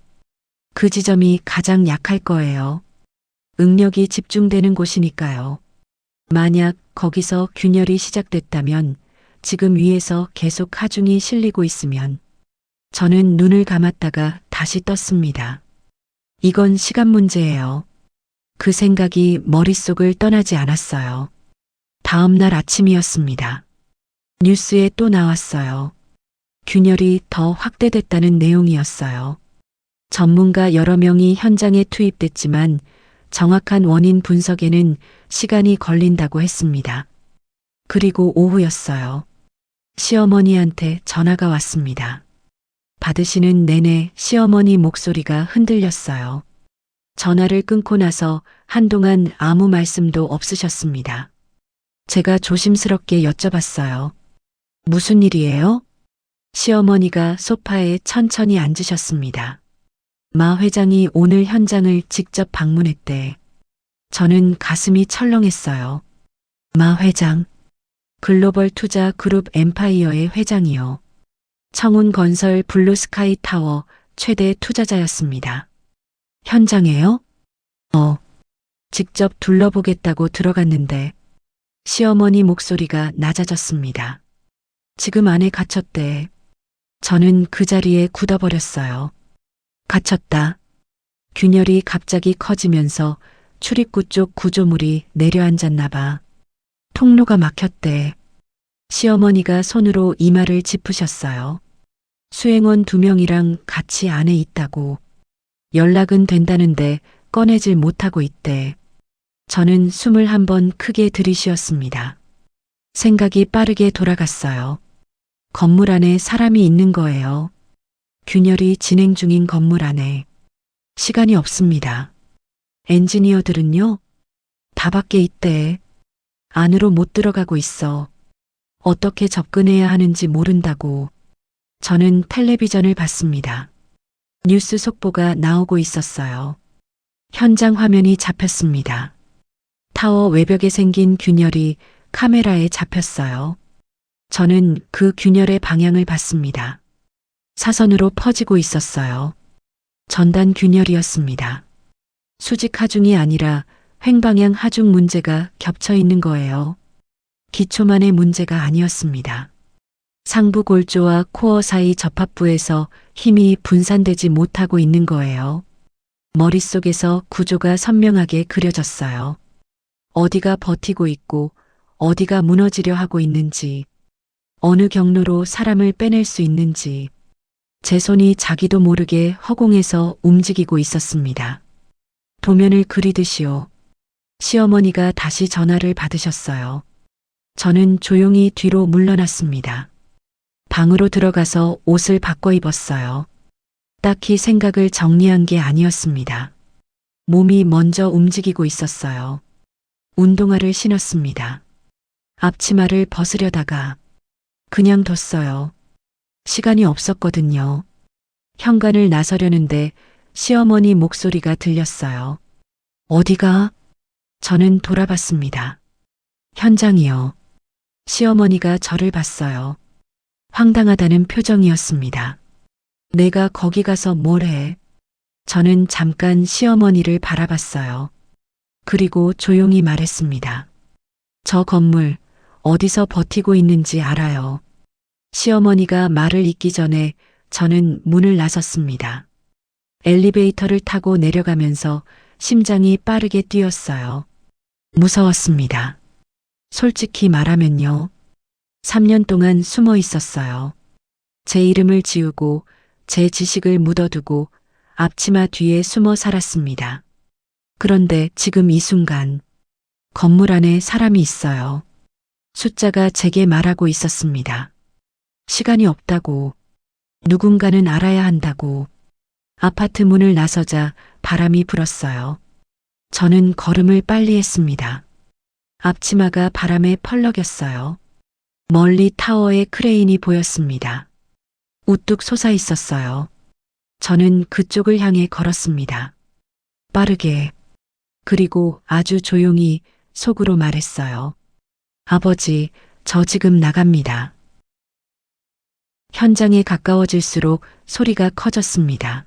그 지점이 가장 약할 거예요. 응력이 집중되는 곳이니까요. 만약 거기서 균열이 시작됐다면, 지금 위에서 계속 하중이 실리고 있으면, 저는 눈을 감았다가 다시 떴습니다. 이건 시간 문제예요. 그 생각이 머릿속을 떠나지 않았어요. 다음 날 아침이었습니다. 뉴스에 또 나왔어요. 균열이 더 확대됐다는 내용이었어요. 전문가 여러 명이 현장에 투입됐지만 정확한 원인 분석에는 시간이 걸린다고 했습니다. 그리고 오후였어요. 시어머니한테 전화가 왔습니다. 받으시는 내내 시어머니 목소리가 흔들렸어요. 전화를 끊고 나서 한동안 아무 말씀도 없으셨습니다. 제가 조심스럽게 여쭤봤어요. 무슨 일이에요? 시어머니가 소파에 천천히 앉으셨습니다. 마 회장이 오늘 현장을 직접 방문했대. 저는 가슴이 철렁했어요. 마 회장. 글로벌 투자 그룹 엠파이어의 회장이요. 청운건설 블루스카이 타워 최대 투자자였습니다. 현장에요? 직접 둘러보겠다고 들어갔는데 시어머니 목소리가 낮아졌습니다. 지금 안에 갇혔대. 저는 그 자리에 굳어버렸어요. 갇혔다. 균열이 갑자기 커지면서 출입구 쪽 구조물이 내려앉았나 봐. 통로가 막혔대. 시어머니가 손으로 이마를 짚으셨어요. 수행원 2명이랑 같이 안에 있다고. 연락은 된다는데 꺼내질 못하고 있대. 저는 숨을 한번 크게 들이쉬었습니다. 생각이 빠르게 돌아갔어요. 건물 안에 사람이 있는 거예요. 균열이 진행 중인 건물 안에. 시간이 없습니다. 엔지니어들은요? 다 밖에 있대. 안으로 못 들어가고 있어. 어떻게 접근해야 하는지 모른다고. 저는 텔레비전을 봤습니다. 뉴스 속보가 나오고 있었어요. 현장 화면이 잡혔습니다. 타워 외벽에 생긴 균열이 카메라에 잡혔어요. 저는 그 균열의 방향을 봤습니다. 사선으로 퍼지고 있었어요. 전단 균열이었습니다. 수직 하중이 아니라 횡방향 하중 문제가 겹쳐 있는 거예요. 기초만의 문제가 아니었습니다. 상부 골조와 코어 사이 접합부에서 힘이 분산되지 못하고 있는 거예요. 머릿속에서 구조가 선명하게 그려졌어요. 어디가 버티고 있고 어디가 무너지려 하고 있는지, 어느 경로로 사람을 빼낼 수 있는지, 제 손이 자기도 모르게 허공에서 움직이고 있었습니다. 도면을 그리듯이요. 시어머니가 다시 전화를 받으셨어요. 저는 조용히 뒤로 물러났습니다. 방으로 들어가서 옷을 바꿔 입었어요. 딱히 생각을 정리한 게 아니었습니다. 몸이 먼저 움직이고 있었어요. 운동화를 신었습니다. 앞치마를 벗으려다가 그냥 뒀어요. 시간이 없었거든요. 현관을 나서려는데 시어머니 목소리가 들렸어요. 어디가? 저는 돌아봤습니다. 현장이요. 시어머니가 저를 봤어요. 황당하다는 표정이었습니다. 내가 거기 가서 뭘 해? 저는 잠깐 시어머니를 바라봤어요. 그리고 조용히 말했습니다. 저 건물 어디서 버티고 있는지 알아요. 시어머니가 말을 잇기 전에 저는 문을 나섰습니다. 엘리베이터를 타고 내려가면서 심장이 빠르게 뛰었어요. 무서웠습니다. 솔직히 말하면요. 3년 동안 숨어 있었어요. 제 이름을 지우고 제 지식을 묻어두고 앞치마 뒤에 숨어 살았습니다. 그런데 지금 이 순간 건물 안에 사람이 있어요. 숫자가 제게 말하고 있었습니다. 시간이 없다고, 누군가는 알아야 한다고. 아파트 문을 나서자 바람이 불었어요. 저는 걸음을 빨리 했습니다. 앞치마가 바람에 펄럭였어요. 멀리 타워의 크레인이 보였습니다. 우뚝 솟아 있었어요. 저는 그쪽을 향해 걸었습니다. 빠르게, 그리고 아주 조용히 속으로 말했어요. 아버지, 저 지금 나갑니다. 현장에 가까워질수록 소리가 커졌습니다.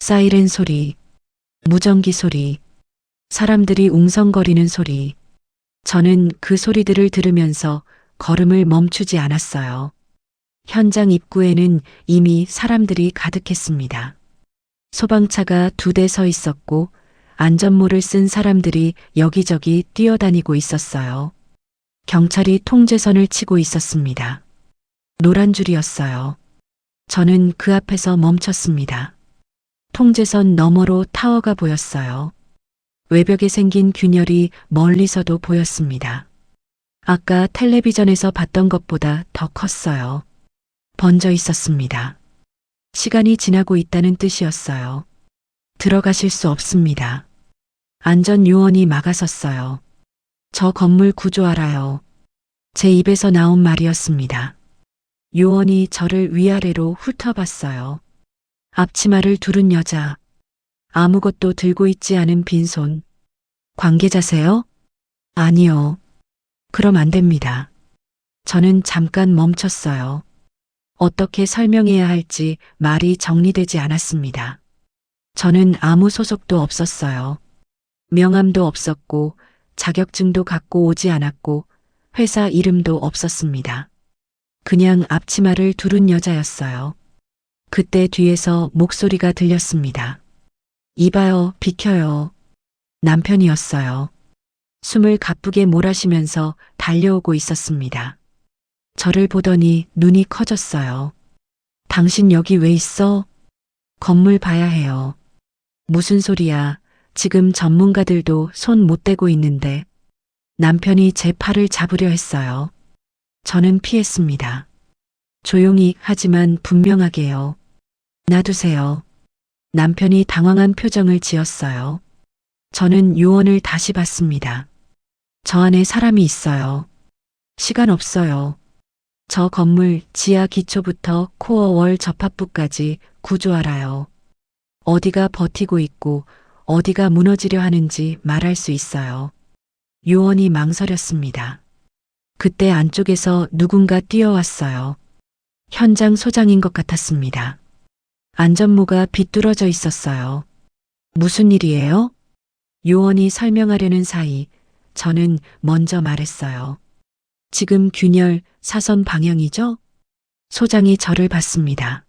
사이렌 소리, 무전기 소리, 사람들이 웅성거리는 소리. 저는 그 소리들을 들으면서 걸음을 멈추지 않았어요. 현장 입구에는 이미 사람들이 가득했습니다. 소방차가 2대 서 있었고 안전모를 쓴 사람들이 여기저기 뛰어다니고 있었어요. 경찰이 통제선을 치고 있었습니다. 노란 줄이었어요. 저는 그 앞에서 멈췄습니다. 통제선 너머로 타워가 보였어요. 외벽에 생긴 균열이 멀리서도 보였습니다. 아까 텔레비전에서 봤던 것보다 더 컸어요. 번져 있었습니다. 시간이 지나고 있다는 뜻이었어요. 들어가실 수 없습니다. 안전요원이 막아섰어요. 저 건물 구조 알아요. 제 입에서 나온 말이었습니다. 요원이 저를 위아래로 훑어봤어요. 앞치마를 두른 여자, 아무것도 들고 있지 않은 빈손. 관계자세요? 아니요. 그럼 안 됩니다. 저는 잠깐 멈췄어요. 어떻게 설명해야 할지 말이 정리되지 않았습니다. 저는 아무 소속도 없었어요. 명함도 없었고 자격증도 갖고 오지 않았고 회사 이름도 없었습니다. 그냥 앞치마를 두른 여자였어요. 그때 뒤에서 목소리가 들렸습니다. 이봐요, 비켜요. 남편이었어요. 숨을 가쁘게 몰아쉬면서 달려오고 있었습니다. 저를 보더니 눈이 커졌어요. 당신 여기 왜 있어? 건물 봐야 해요. 무슨 소리야. 지금 전문가들도 손 못 대고 있는데. 남편이 제 팔을 잡으려 했어요. 저는 피했습니다. 조용히 하지만 분명하게요. 놔두세요. 남편이 당황한 표정을 지었어요. 저는 요원을 다시 봤습니다. 저 안에 사람이 있어요. 시간 없어요. 저 건물 지하 기초부터 코어 월 접합부까지 구조 알아요. 어디가 버티고 있고 어디가 무너지려 하는지 말할 수 있어요. 요원이 망설였습니다. 그때 안쪽에서 누군가 뛰어왔어요. 현장 소장인 것 같았습니다. 안전모가 비뚤어져 있었어요. 무슨 일이에요? 요원이 설명하려는 사이 저는 먼저 말했어요. 지금 균열 사선 방향이죠? 소장이 저를 봤습니다.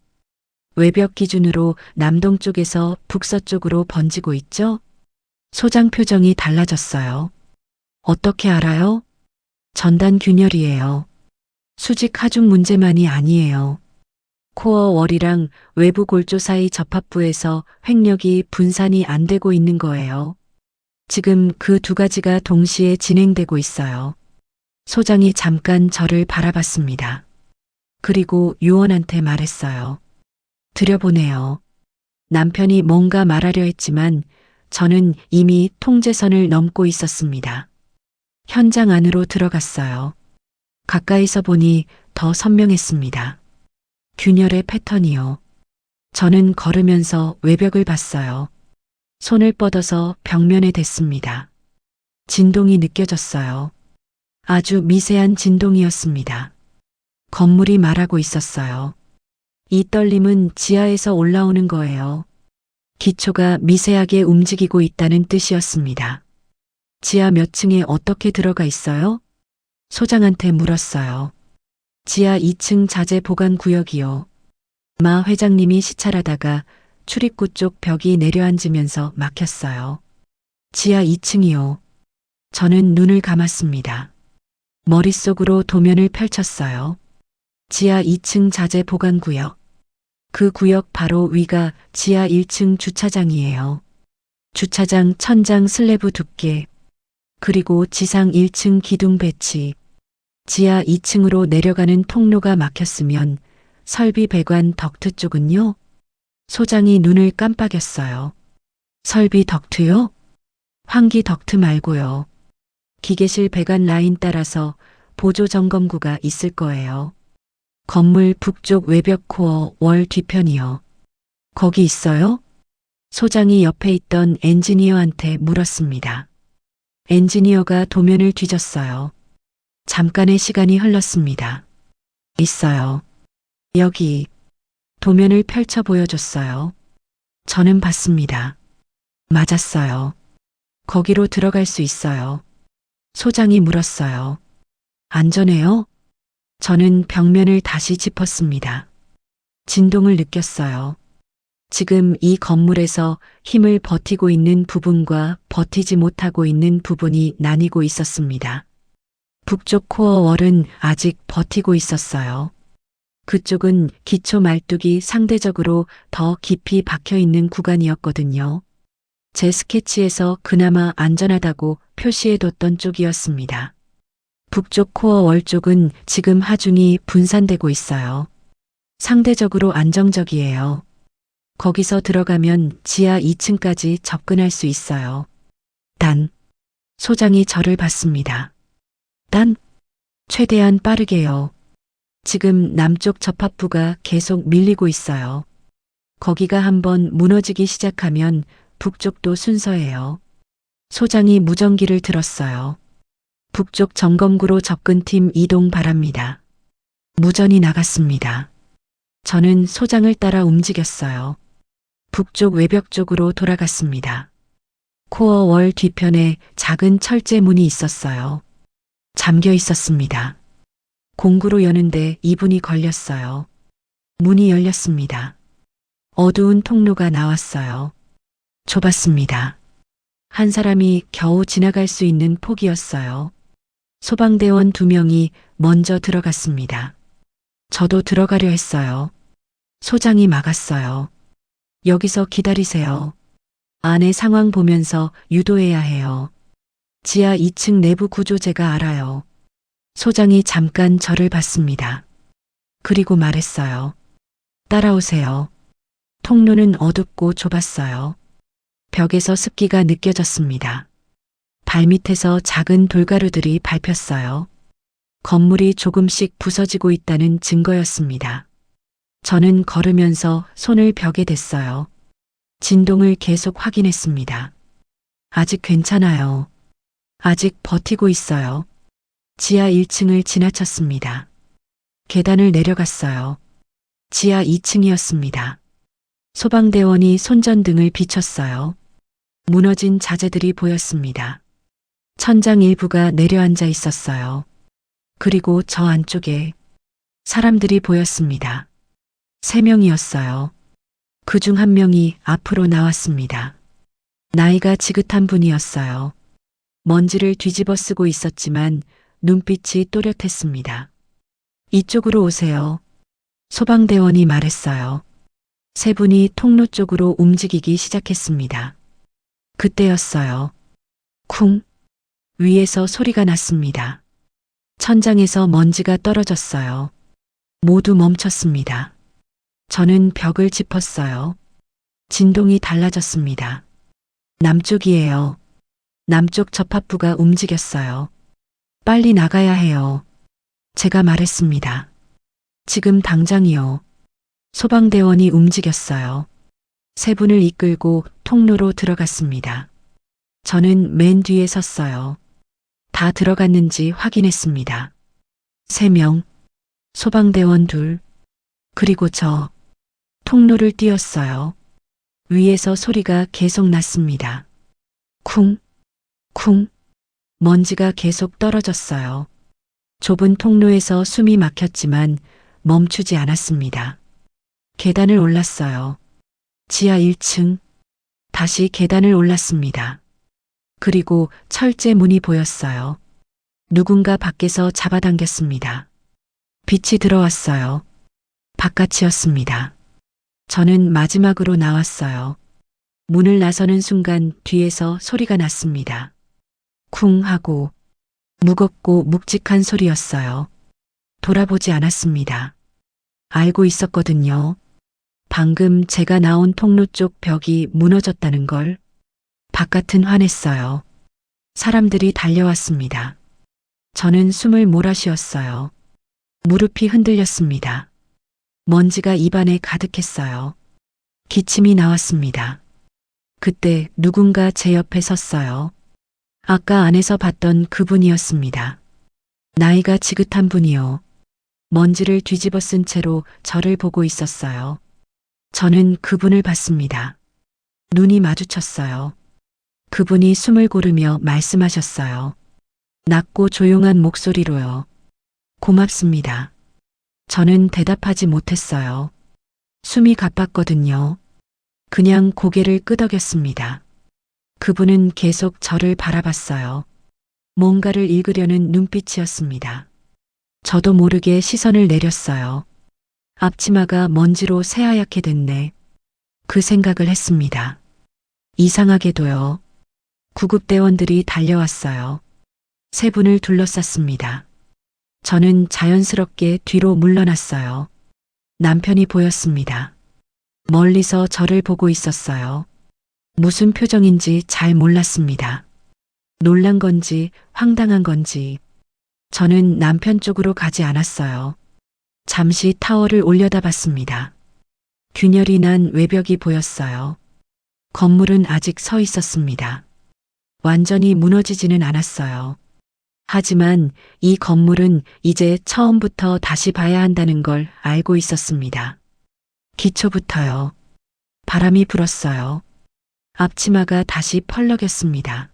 외벽 기준으로 남동쪽에서 북서쪽으로 번지고 있죠? 소장 표정이 달라졌어요. 어떻게 알아요? 전단 균열이에요. 수직 하중 문제만이 아니에요. 코어 월이랑 외부 골조 사이 접합부에서 횡력이 분산이 안 되고 있는 거예요. 지금 그 두 가지가 동시에 진행되고 있어요. 소장이 잠깐 저를 바라봤습니다. 그리고 요원한테 말했어요. 들여보내요. 남편이 뭔가 말하려 했지만 저는 이미 통제선을 넘고 있었습니다. 현장 안으로 들어갔어요. 가까이서 보니 더 선명했습니다. 균열의 패턴이요. 저는 걸으면서 외벽을 봤어요. 손을 뻗어서 벽면에 댔습니다. 진동이 느껴졌어요. 아주 미세한 진동이었습니다. 건물이 말하고 있었어요. 이 떨림은 지하에서 올라오는 거예요. 기초가 미세하게 움직이고 있다는 뜻이었습니다. 지하 몇 층에 어떻게 들어가 있어요? 소장한테 물었어요. 지하 2층 자재 보관 구역이요. 마 회장님이 시찰하다가 출입구 쪽 벽이 내려앉으면서 막혔어요. 지하 2층이요. 저는 눈을 감았습니다. 머릿속으로 도면을 펼쳤어요. 지하 2층 자재 보관 구역. 그 구역 바로 위가 지하 1층 주차장이에요. 주차장 천장 슬래브 두께, 그리고 지상 1층 기둥 배치. 지하 2층으로 내려가는 통로가 막혔으면 설비 배관 덕트 쪽은요? 소장이 눈을 깜빡였어요. 설비 덕트요? 환기 덕트 말고요. 기계실 배관 라인 따라서 보조 점검구가 있을 거예요. 건물 북쪽 외벽 코어 월 뒤편이요. 거기 있어요? 소장이 옆에 있던 엔지니어한테 물었습니다. 엔지니어가 도면을 뒤졌어요. 잠깐의 시간이 흘렀습니다. 있어요. 여기. 도면을 펼쳐 보여줬어요. 저는 봤습니다. 맞았어요. 거기로 들어갈 수 있어요. 소장이 물었어요. 안전해요? 저는 벽면을 다시 짚었습니다. 진동을 느꼈어요. 지금 이 건물에서 힘을 버티고 있는 부분과 버티지 못하고 있는 부분이 나뉘고 있었습니다. 북쪽 코어 월은 아직 버티고 있었어요. 그쪽은 기초 말뚝이 상대적으로 더 깊이 박혀 있는 구간이었거든요. 제 스케치에서 그나마 안전하다고 표시해뒀던 쪽이었습니다. 북쪽 코어 월 쪽은 지금 하중이 분산되고 있어요. 상대적으로 안정적이에요. 거기서 들어가면 지하 2층까지 접근할 수 있어요. 단, 소장이 저를 봤습니다. 단, 최대한 빠르게요. 지금 남쪽 접합부가 계속 밀리고 있어요. 거기가 한번 무너지기 시작하면 북쪽도 순서예요. 소장이 무전기를 들었어요. 북쪽 점검구로 접근팀 이동 바랍니다. 무전이 나갔습니다. 저는 소장을 따라 움직였어요. 북쪽 외벽 쪽으로 돌아갔습니다. 코어 월 뒤편에 작은 철제 문이 있었어요. 잠겨 있었습니다. 공구로 여는데 2분이 걸렸어요. 문이 열렸습니다. 어두운 통로가 나왔어요. 좁았습니다. 한 사람이 겨우 지나갈 수 있는 폭이었어요. 소방대원 2명이 먼저 들어갔습니다. 저도 들어가려 했어요. 소장이 막았어요. 여기서 기다리세요. 안에 상황 보면서 유도해야 해요. 지하 2층 내부 구조 제가 알아요. 소장이 잠깐 저를 봤습니다. 그리고 말했어요. 따라오세요. 통로는 어둡고 좁았어요. 벽에서 습기가 느껴졌습니다. 발밑에서 작은 돌가루들이 밟혔어요. 건물이 조금씩 부서지고 있다는 증거였습니다. 저는 걸으면서 손을 벽에 댔어요. 진동을 계속 확인했습니다. 아직 괜찮아요. 아직 버티고 있어요. 지하 1층을 지나쳤습니다. 계단을 내려갔어요. 지하 2층이었습니다. 소방대원이 손전등을 비췄어요. 무너진 자재들이 보였습니다. 천장 일부가 내려앉아 있었어요. 그리고 저 안쪽에 사람들이 보였습니다. 3명이었어요. 그 중 한 명이 앞으로 나왔습니다. 나이가 지긋한 분이었어요. 먼지를 뒤집어 쓰고 있었지만 눈빛이 또렷했습니다. 이쪽으로 오세요. 소방대원이 말했어요. 3분이 통로 쪽으로 움직이기 시작했습니다. 그때였어요. 쿵! 위에서 소리가 났습니다. 천장에서 먼지가 떨어졌어요. 모두 멈췄습니다. 저는 벽을 짚었어요. 진동이 달라졌습니다. 남쪽이에요. 남쪽 접합부가 움직였어요. 빨리 나가야 해요. 제가 말했습니다. 지금 당장이요. 소방대원이 움직였어요. 3분을 이끌고 통로로 들어갔습니다. 저는 맨 뒤에 섰어요. 다 들어갔는지 확인했습니다. 3명, 소방대원 2, 그리고 저. 통로를 뛰었어요. 위에서 소리가 계속 났습니다. 쿵, 쿵. 먼지가 계속 떨어졌어요. 좁은 통로에서 숨이 막혔지만 멈추지 않았습니다. 계단을 올랐어요. 지하 1층. 다시 계단을 올랐습니다. 그리고 철제 문이 보였어요. 누군가 밖에서 잡아당겼습니다. 빛이 들어왔어요. 바깥이었습니다. 저는 마지막으로 나왔어요. 문을 나서는 순간 뒤에서 소리가 났습니다. 쿵 하고 무겁고 묵직한 소리였어요. 돌아보지 않았습니다. 알고 있었거든요. 방금 제가 나온 통로 쪽 벽이 무너졌다는 걸. 바깥은 환했어요. 사람들이 달려왔습니다. 저는 숨을 몰아쉬었어요. 무릎이 흔들렸습니다. 먼지가 입안에 가득했어요. 기침이 나왔습니다. 그때 누군가 제 옆에 섰어요. 아까 안에서 봤던 그분이었습니다. 나이가 지긋한 분이요. 먼지를 뒤집어 쓴 채로 저를 보고 있었어요. 저는 그분을 봤습니다. 눈이 마주쳤어요. 그분이 숨을 고르며 말씀하셨어요. 낮고 조용한 목소리로요. 고맙습니다. 저는 대답하지 못했어요. 숨이 가빴거든요. 그냥 고개를 끄덕였습니다. 그분은 계속 저를 바라봤어요. 뭔가를 읽으려는 눈빛이었습니다. 저도 모르게 시선을 내렸어요. 앞치마가 먼지로 새하얗게 됐네. 그 생각을 했습니다. 이상하게도요. 구급대원들이 달려왔어요. 3분을 둘러쌌습니다. 저는 자연스럽게 뒤로 물러났어요. 남편이 보였습니다. 멀리서 저를 보고 있었어요. 무슨 표정인지 잘 몰랐습니다. 놀란 건지 황당한 건지. 저는 남편 쪽으로 가지 않았어요. 잠시 타워를 올려다봤습니다. 균열이 난 외벽이 보였어요. 건물은 아직 서 있었습니다. 완전히 무너지지는 않았어요. 하지만 이 건물은 이제 처음부터 다시 봐야 한다는 걸 알고 있었습니다. 기초부터요. 바람이 불었어요. 앞치마가 다시 펄럭였습니다.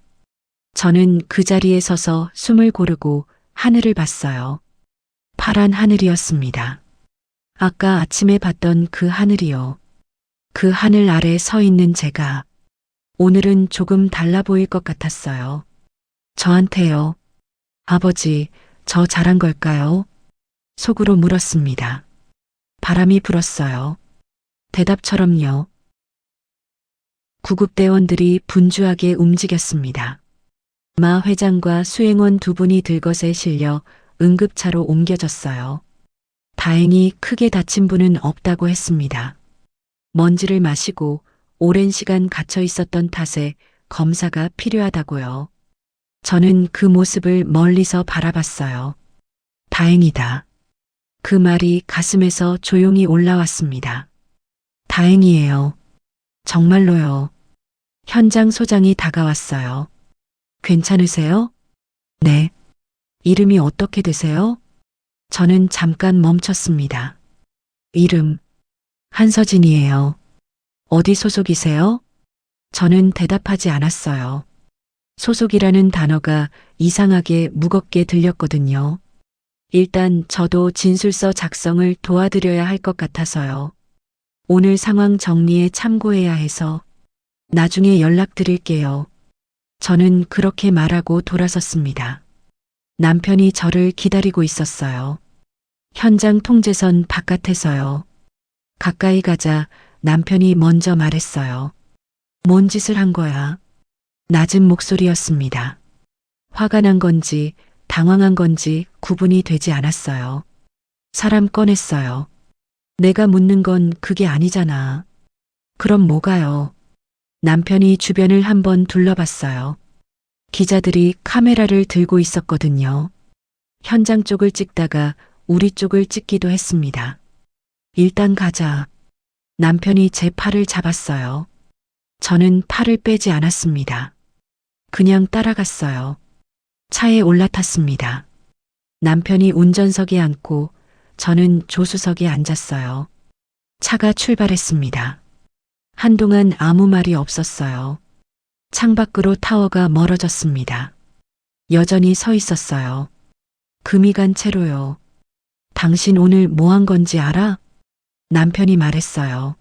저는 그 자리에 서서 숨을 고르고 하늘을 봤어요. 파란 하늘이었습니다. 아까 아침에 봤던 그 하늘이요. 그 하늘 아래 서 있는 제가 오늘은 조금 달라 보일 것 같았어요. 저한테요. 아버지, 저 잘한 걸까요? 속으로 물었습니다. 바람이 불었어요. 대답처럼요. 구급대원들이 분주하게 움직였습니다. 마 회장과 수행원 2분이 들것에 실려 응급차로 옮겨졌어요. 다행히 크게 다친 분은 없다고 했습니다. 먼지를 마시고 오랜 시간 갇혀 있었던 탓에 검사가 필요하다고요. 저는 그 모습을 멀리서 바라봤어요. 다행이다. 그 말이 가슴에서 조용히 올라왔습니다. 다행이에요. 정말로요. 현장 소장이 다가왔어요. 괜찮으세요? 네. 이름이 어떻게 되세요? 저는 잠깐 멈췄습니다. 이름, 한서진이에요. 어디 소속이세요? 저는 대답하지 않았어요. 소속이라는 단어가 이상하게 무겁게 들렸거든요. 일단 저도 진술서 작성을 도와드려야 할 것 같아서요. 오늘 상황 정리에 참고해야 해서 나중에 연락드릴게요. 저는 그렇게 말하고 돌아섰습니다. 남편이 저를 기다리고 있었어요. 현장 통제선 바깥에서요. 가까이 가자 남편이 먼저 말했어요. 뭔 짓을 한 거야? 낮은 목소리였습니다. 화가 난 건지 당황한 건지 구분이 되지 않았어요. 사람 꺼냈어요. 내가 묻는 건 그게 아니잖아. 그럼 뭐가요? 남편이 주변을 한번 둘러봤어요. 기자들이 카메라를 들고 있었거든요. 현장 쪽을 찍다가 우리 쪽을 찍기도 했습니다. 일단 가자. 남편이 제 팔을 잡았어요. 저는 팔을 빼지 않았습니다. 그냥 따라갔어요. 차에 올라탔습니다. 남편이 운전석에 앉고 저는 조수석에 앉았어요. 차가 출발했습니다. 한동안 아무 말이 없었어요. 창밖으로 타워가 멀어졌습니다. 여전히 서 있었어요. 금이 간 채로요. 당신 오늘 뭐 한 건지 알아? 남편이 말했어요.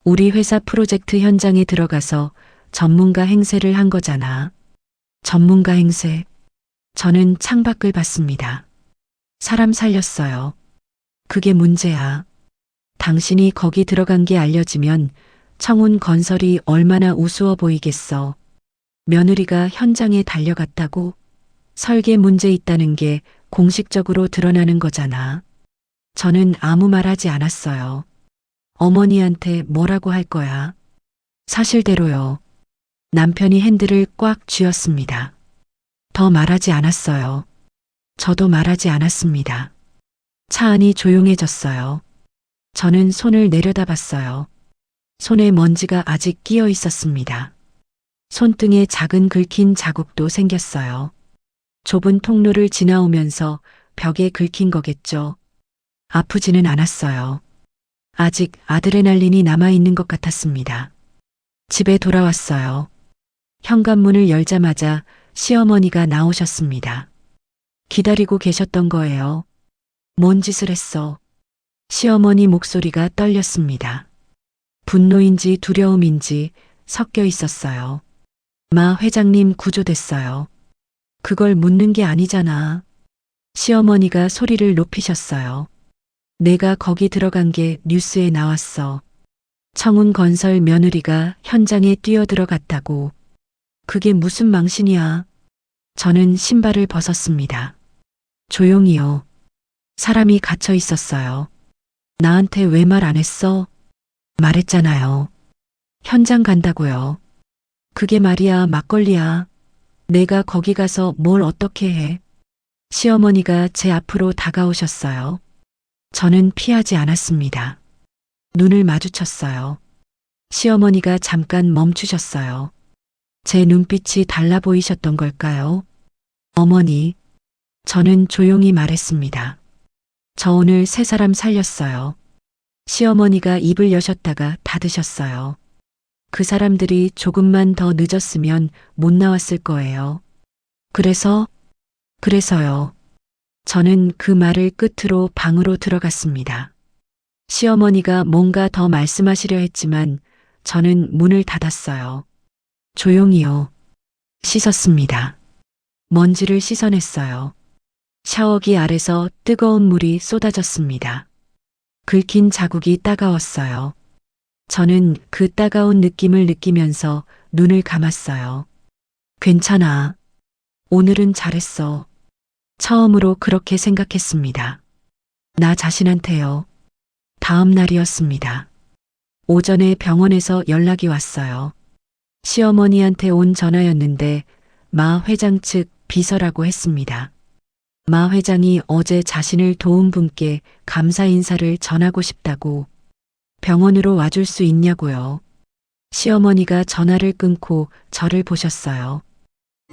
우리 회사 프로젝트 현장에 들어가서 전문가 행세를 한 거잖아. 전문가 행세. 저는 창밖을 봤습니다. 사람 살렸어요. 그게 문제야. 당신이 거기 들어간 게 알려지면 청운 건설이 얼마나 우스워 보이겠어. 며느리가 현장에 달려갔다고? 설계 문제 있다는 게 공식적으로 드러나는 거잖아. 저는 아무 말 하지 않았어요. 어머니한테 뭐라고 할 거야? 사실대로요. 남편이 핸들을 꽉 쥐었습니다. 더 말하지 않았어요. 저도 말하지 않았습니다. 차 안이 조용해졌어요. 저는 손을 내려다봤어요. 손에 먼지가 아직 끼어 있었습니다. 손등에 작은 긁힌 자국도 생겼어요. 좁은 통로를 지나오면서 벽에 긁힌 거겠죠. 아프지는 않았어요. 아직 아드레날린이 남아있는 것 같았습니다. 집에 돌아왔어요. 현관문을 열자마자 시어머니가 나오셨습니다. 기다리고 계셨던 거예요. 뭔 짓을 했어? 시어머니 목소리가 떨렸습니다. 분노인지 두려움인지 섞여 있었어요. 마 회장님 구조됐어요. 그걸 묻는 게 아니잖아. 시어머니가 소리를 높이셨어요. 내가 거기 들어간 게 뉴스에 나왔어. 청운건설 며느리가 현장에 뛰어들어갔다고. 그게 무슨 망신이야. 저는 신발을 벗었습니다. 조용히요. 사람이 갇혀 있었어요. 나한테 왜 말 안 했어? 말했잖아요. 현장 간다고요. 그게 말이야, 막걸리야. 내가 거기 가서 뭘 어떻게 해? 시어머니가 제 앞으로 다가오셨어요. 저는 피하지 않았습니다. 눈을 마주쳤어요. 시어머니가 잠깐 멈추셨어요. 제 눈빛이 달라 보이셨던 걸까요? 어머니, 저는 조용히 말했습니다. 저 오늘 세 사람 살렸어요. 시어머니가 입을 여셨다가 닫으셨어요. 그 사람들이 조금만 더 늦었으면 못 나왔을 거예요. 그래서요. 저는 그 말을 끝으로 방으로 들어갔습니다. 시어머니가 뭔가 더 말씀하시려 했지만 저는 문을 닫았어요. 조용히요. 씻었습니다. 먼지를 씻어냈어요. 샤워기 아래서 뜨거운 물이 쏟아졌습니다. 긁힌 자국이 따가웠어요. 저는 그 따가운 느낌을 느끼면서 눈을 감았어요. 괜찮아. 오늘은 잘했어. 처음으로 그렇게 생각했습니다. 나 자신한테요. 다음 날이었습니다. 오전에 병원에서 연락이 왔어요. 시어머니한테 온 전화였는데 마 회장 측 비서라고 했습니다. 마 회장이 어제 자신을 도운 분께 감사 인사를 전하고 싶다고. 병원으로 와줄 수 있냐고요. 시어머니가 전화를 끊고 저를 보셨어요.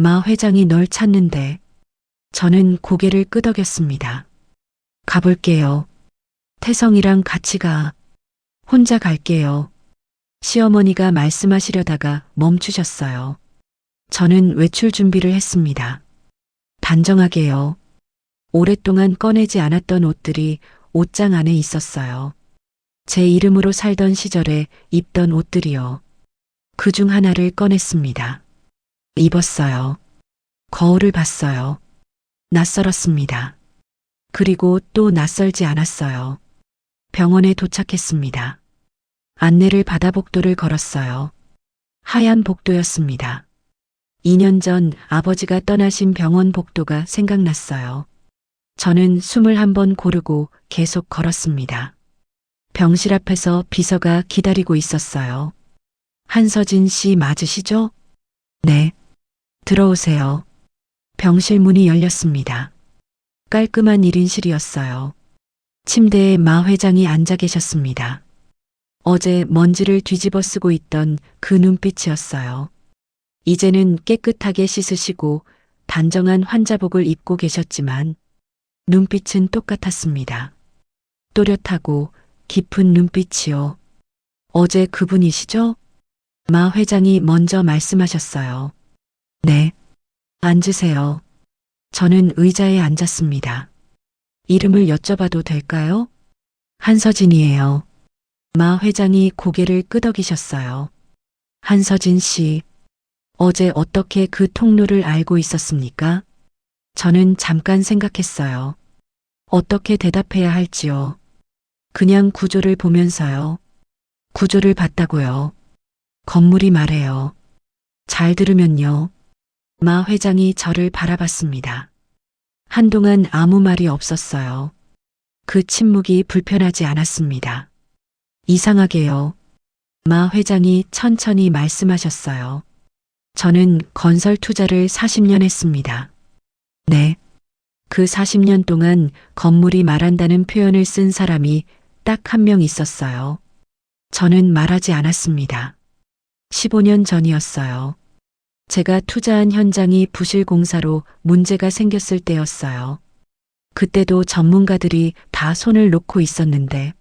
마 회장이 널 찾는데. 저는 고개를 끄덕였습니다. 가볼게요. 태성이랑 같이 가. 혼자 갈게요. 시어머니가 말씀하시려다가 멈추셨어요. 저는 외출 준비를 했습니다. 단정하게요. 오랫동안 꺼내지 않았던 옷들이 옷장 안에 있었어요. 제 이름으로 살던 시절에 입던 옷들이요. 그 중 하나를 꺼냈습니다. 입었어요. 거울을 봤어요. 낯설었습니다. 그리고 또 낯설지 않았어요. 병원에 도착했습니다. 안내를 받아 복도를 걸었어요. 하얀 복도였습니다. 2년 전 아버지가 떠나신 병원 복도가 생각났어요. 저는 숨을 한번 고르고 계속 걸었습니다. 병실 앞에서 비서가 기다리고 있었어요. 한서진 씨 맞으시죠? 네. 들어오세요. 병실 문이 열렸습니다. 깔끔한 1인실이었어요. 침대에 마 회장이 앉아 계셨습니다. 어제 먼지를 뒤집어 쓰고 있던 그 눈빛이었어요. 이제는 깨끗하게 씻으시고 단정한 환자복을 입고 계셨지만 눈빛은 똑같았습니다. 또렷하고 깊은 눈빛이요. 어제 그분이시죠? 마 회장이 먼저 말씀하셨어요. 네. 앉으세요. 저는 의자에 앉았습니다. 이름을 여쭤봐도 될까요? 한서진이에요. 마 회장이 고개를 끄덕이셨어요. 한서진 씨, 어제 어떻게 그 통로를 알고 있었습니까? 저는 잠깐 생각했어요. 어떻게 대답해야 할지요. 그냥 구조를 보면서요. 구조를 봤다고요. 건물이 말해요. 잘 들으면요. 마 회장이 저를 바라봤습니다. 한동안 아무 말이 없었어요. 그 침묵이 불편하지 않았습니다. 이상하게요. 마 회장이 천천히 말씀하셨어요. 저는 건설 투자를 40년 했습니다. 네. 그 40년 동안 건물이 말한다는 표현을 쓴 사람이 딱 한 명 있었어요. 저는 말하지 않았습니다. 15년 전이었어요. 제가 투자한 현장이 부실 공사로 문제가 생겼을 때였어요. 그때도 전문가들이 다 손을 놓고 있었는데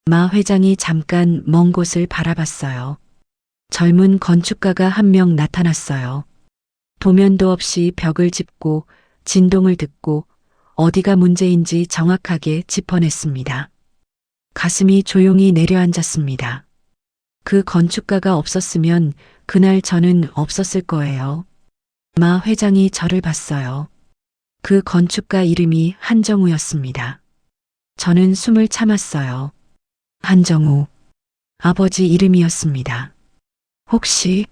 마 회장이 잠깐 먼 곳을 바라봤어요. 젊은 건축가가 한 명 나타났어요. 도면도 없이 벽을 짚고 진동을 듣고 어디가 문제인지 정확하게 짚어냈습니다. 가슴이 조용히 내려앉았습니다. 그 건축가가 없었으면 그날 저는 없었을 거예요. 마 회장이 저를 봤어요. 그 건축가 이름이 한정우였습니다. 저는 숨을 참았어요. 한정우. 아버지 이름이었습니다. 혹시?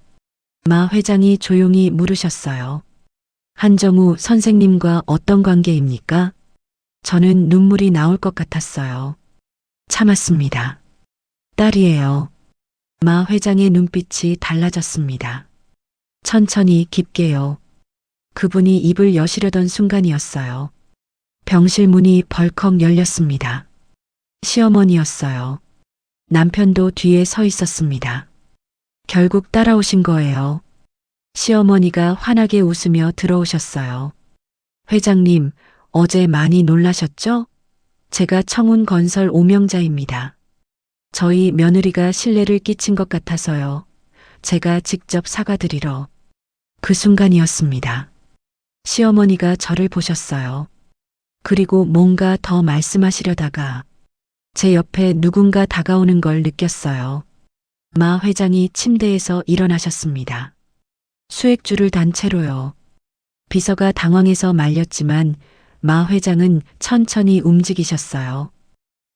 마 회장이 조용히 물으셨어요. 한정우 선생님과 어떤 관계입니까? 저는 눈물이 나올 것 같았어요. 참았습니다. 딸이에요. 마 회장의 눈빛이 달라졌습니다. 천천히 깊게요. 그분이 입을 여시려던 순간이었어요. 병실 문이 벌컥 열렸습니다. 시어머니였어요. 남편도 뒤에 서 있었습니다. 결국 따라오신 거예요. 시어머니가 환하게 웃으며 들어오셨어요. 회장님, 어제 많이 놀라셨죠? 제가 청운건설 오명자입니다. 저희 며느리가 신뢰를 끼친 것 같아서요. 제가 직접 사과드리러. 그 순간이었습니다. 시어머니가 저를 보셨어요. 그리고 뭔가 더 말씀하시려다가 제 옆에 누군가 다가오는 걸 느꼈어요. 마 회장이 침대에서 일어나셨습니다. 수액줄을 단 채로요. 비서가 당황해서 말렸지만 마 회장은 천천히 움직이셨어요.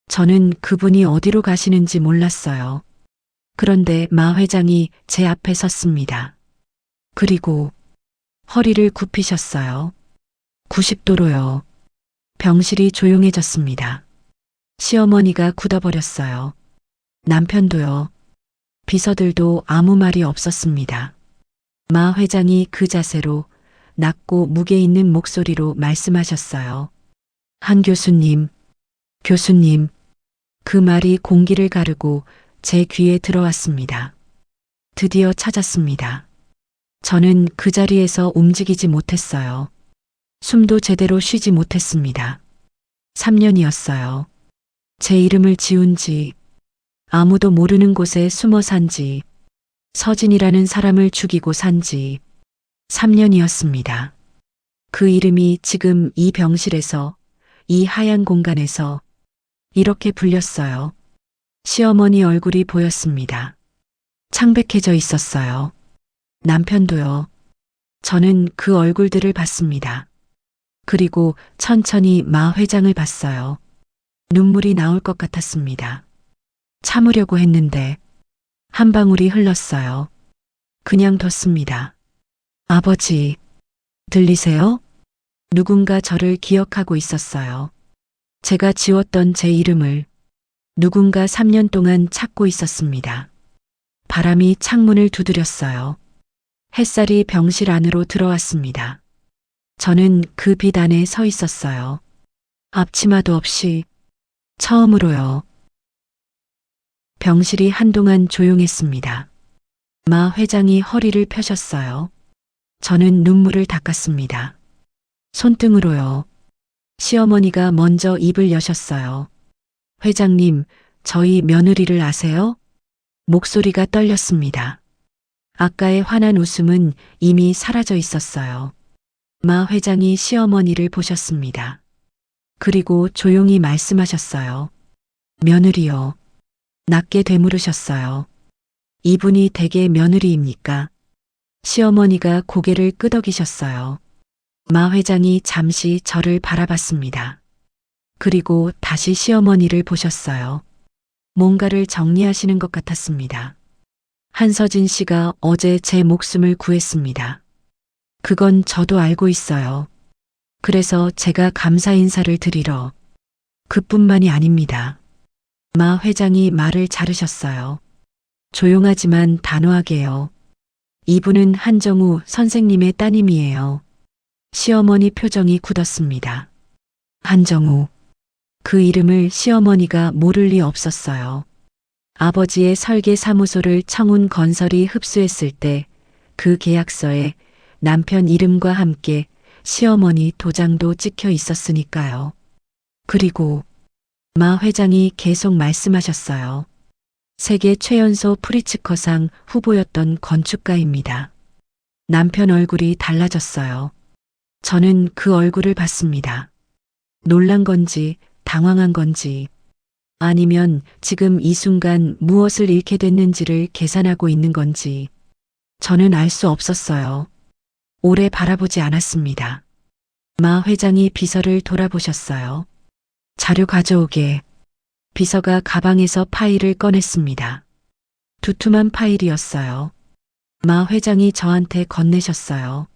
저는 그분이 어디로 가시는지 몰랐어요. 그런데 마 회장이 제 앞에 섰습니다. 그리고 허리를 굽히셨어요. 90도로요. 병실이 조용해졌습니다. 시어머니가 굳어버렸어요. 남편도요. 비서들도 아무 말이 없었습니다. 마 회장이 그 자세로 낮고 무게 있는 목소리로 말씀하셨어요. 한 교수님, 교수님. 그 말이 공기를 가르고 제 귀에 들어왔습니다. 드디어 찾았습니다. 저는 그 자리에서 움직이지 못했어요. 숨도 제대로 쉬지 못했습니다. 3년이었어요. 제 이름을 지운 지, 아무도 모르는 곳에 숨어 산 지, 서진이라는 사람을 죽이고 산 지 3년이었습니다. 그 이름이 지금 이 병실에서, 이 하얀 공간에서 이렇게 불렸어요. 시어머니 얼굴이 보였습니다. 창백해져 있었어요. 남편도요. 저는 그 얼굴들을 봤습니다. 그리고 천천히 마 회장을 봤어요. 눈물이 나올 것 같았습니다. 참으려고 했는데 한 방울이 흘렀어요. 그냥 뒀습니다. 아버지, 들리세요? 누군가 저를 기억하고 있었어요. 제가 지웠던 제 이름을 누군가 3년 동안 찾고 있었습니다. 바람이 창문을 두드렸어요. 햇살이 병실 안으로 들어왔습니다. 저는 그 빛 안에 서 있었어요. 앞치마도 없이 처음으로요. 병실이 한동안 조용했습니다. 마 회장이 허리를 펴셨어요. 저는 눈물을 닦았습니다. 손등으로요. 시어머니가 먼저 입을 여셨어요. 회장님, 저희 며느리를 아세요? 목소리가 떨렸습니다. 아까의 환한 웃음은 이미 사라져 있었어요. 마 회장이 시어머니를 보셨습니다. 그리고 조용히 말씀하셨어요. 며느리요. 낮게 되물으셨어요. 이분이 댁의 며느리입니까? 시어머니가 고개를 끄덕이셨어요. 마 회장이 잠시 저를 바라봤습니다. 그리고 다시 시어머니를 보셨어요. 뭔가를 정리하시는 것 같았습니다. 한서진 씨가 어제 제 목숨을 구했습니다. 그건 저도 알고 있어요. 그래서 제가 감사 인사를 드리러 그뿐만이 아닙니다. 마 회장이 말을 자르셨어요. 조용하지만 단호하게요. 이분은 한정우 선생님의 따님이에요. 시어머니 표정이 굳었습니다. 한정우. 그 이름을 시어머니가 모를 리 없었어요. 아버지의 설계 사무소를 청운 건설이 흡수했을 때 그 계약서에 남편 이름과 함께 시어머니 도장도 찍혀 있었으니까요. 그리고 마 회장이 계속 말씀하셨어요. 세계 최연소 프리츠커상 후보였던 건축가입니다. 남편 얼굴이 달라졌어요. 저는 그 얼굴을 봤습니다. 놀란 건지 당황한 건지 아니면 지금 이 순간 무엇을 잃게 됐는지를 계산하고 있는 건지 저는 알 수 없었어요. 오래 바라보지 않았습니다. 마 회장이 비서를 돌아보셨어요. 자료 가져오게. 비서가 가방에서 파일을 꺼냈습니다. 두툼한 파일이었어요. 마 회장이 저한테 건네셨어요.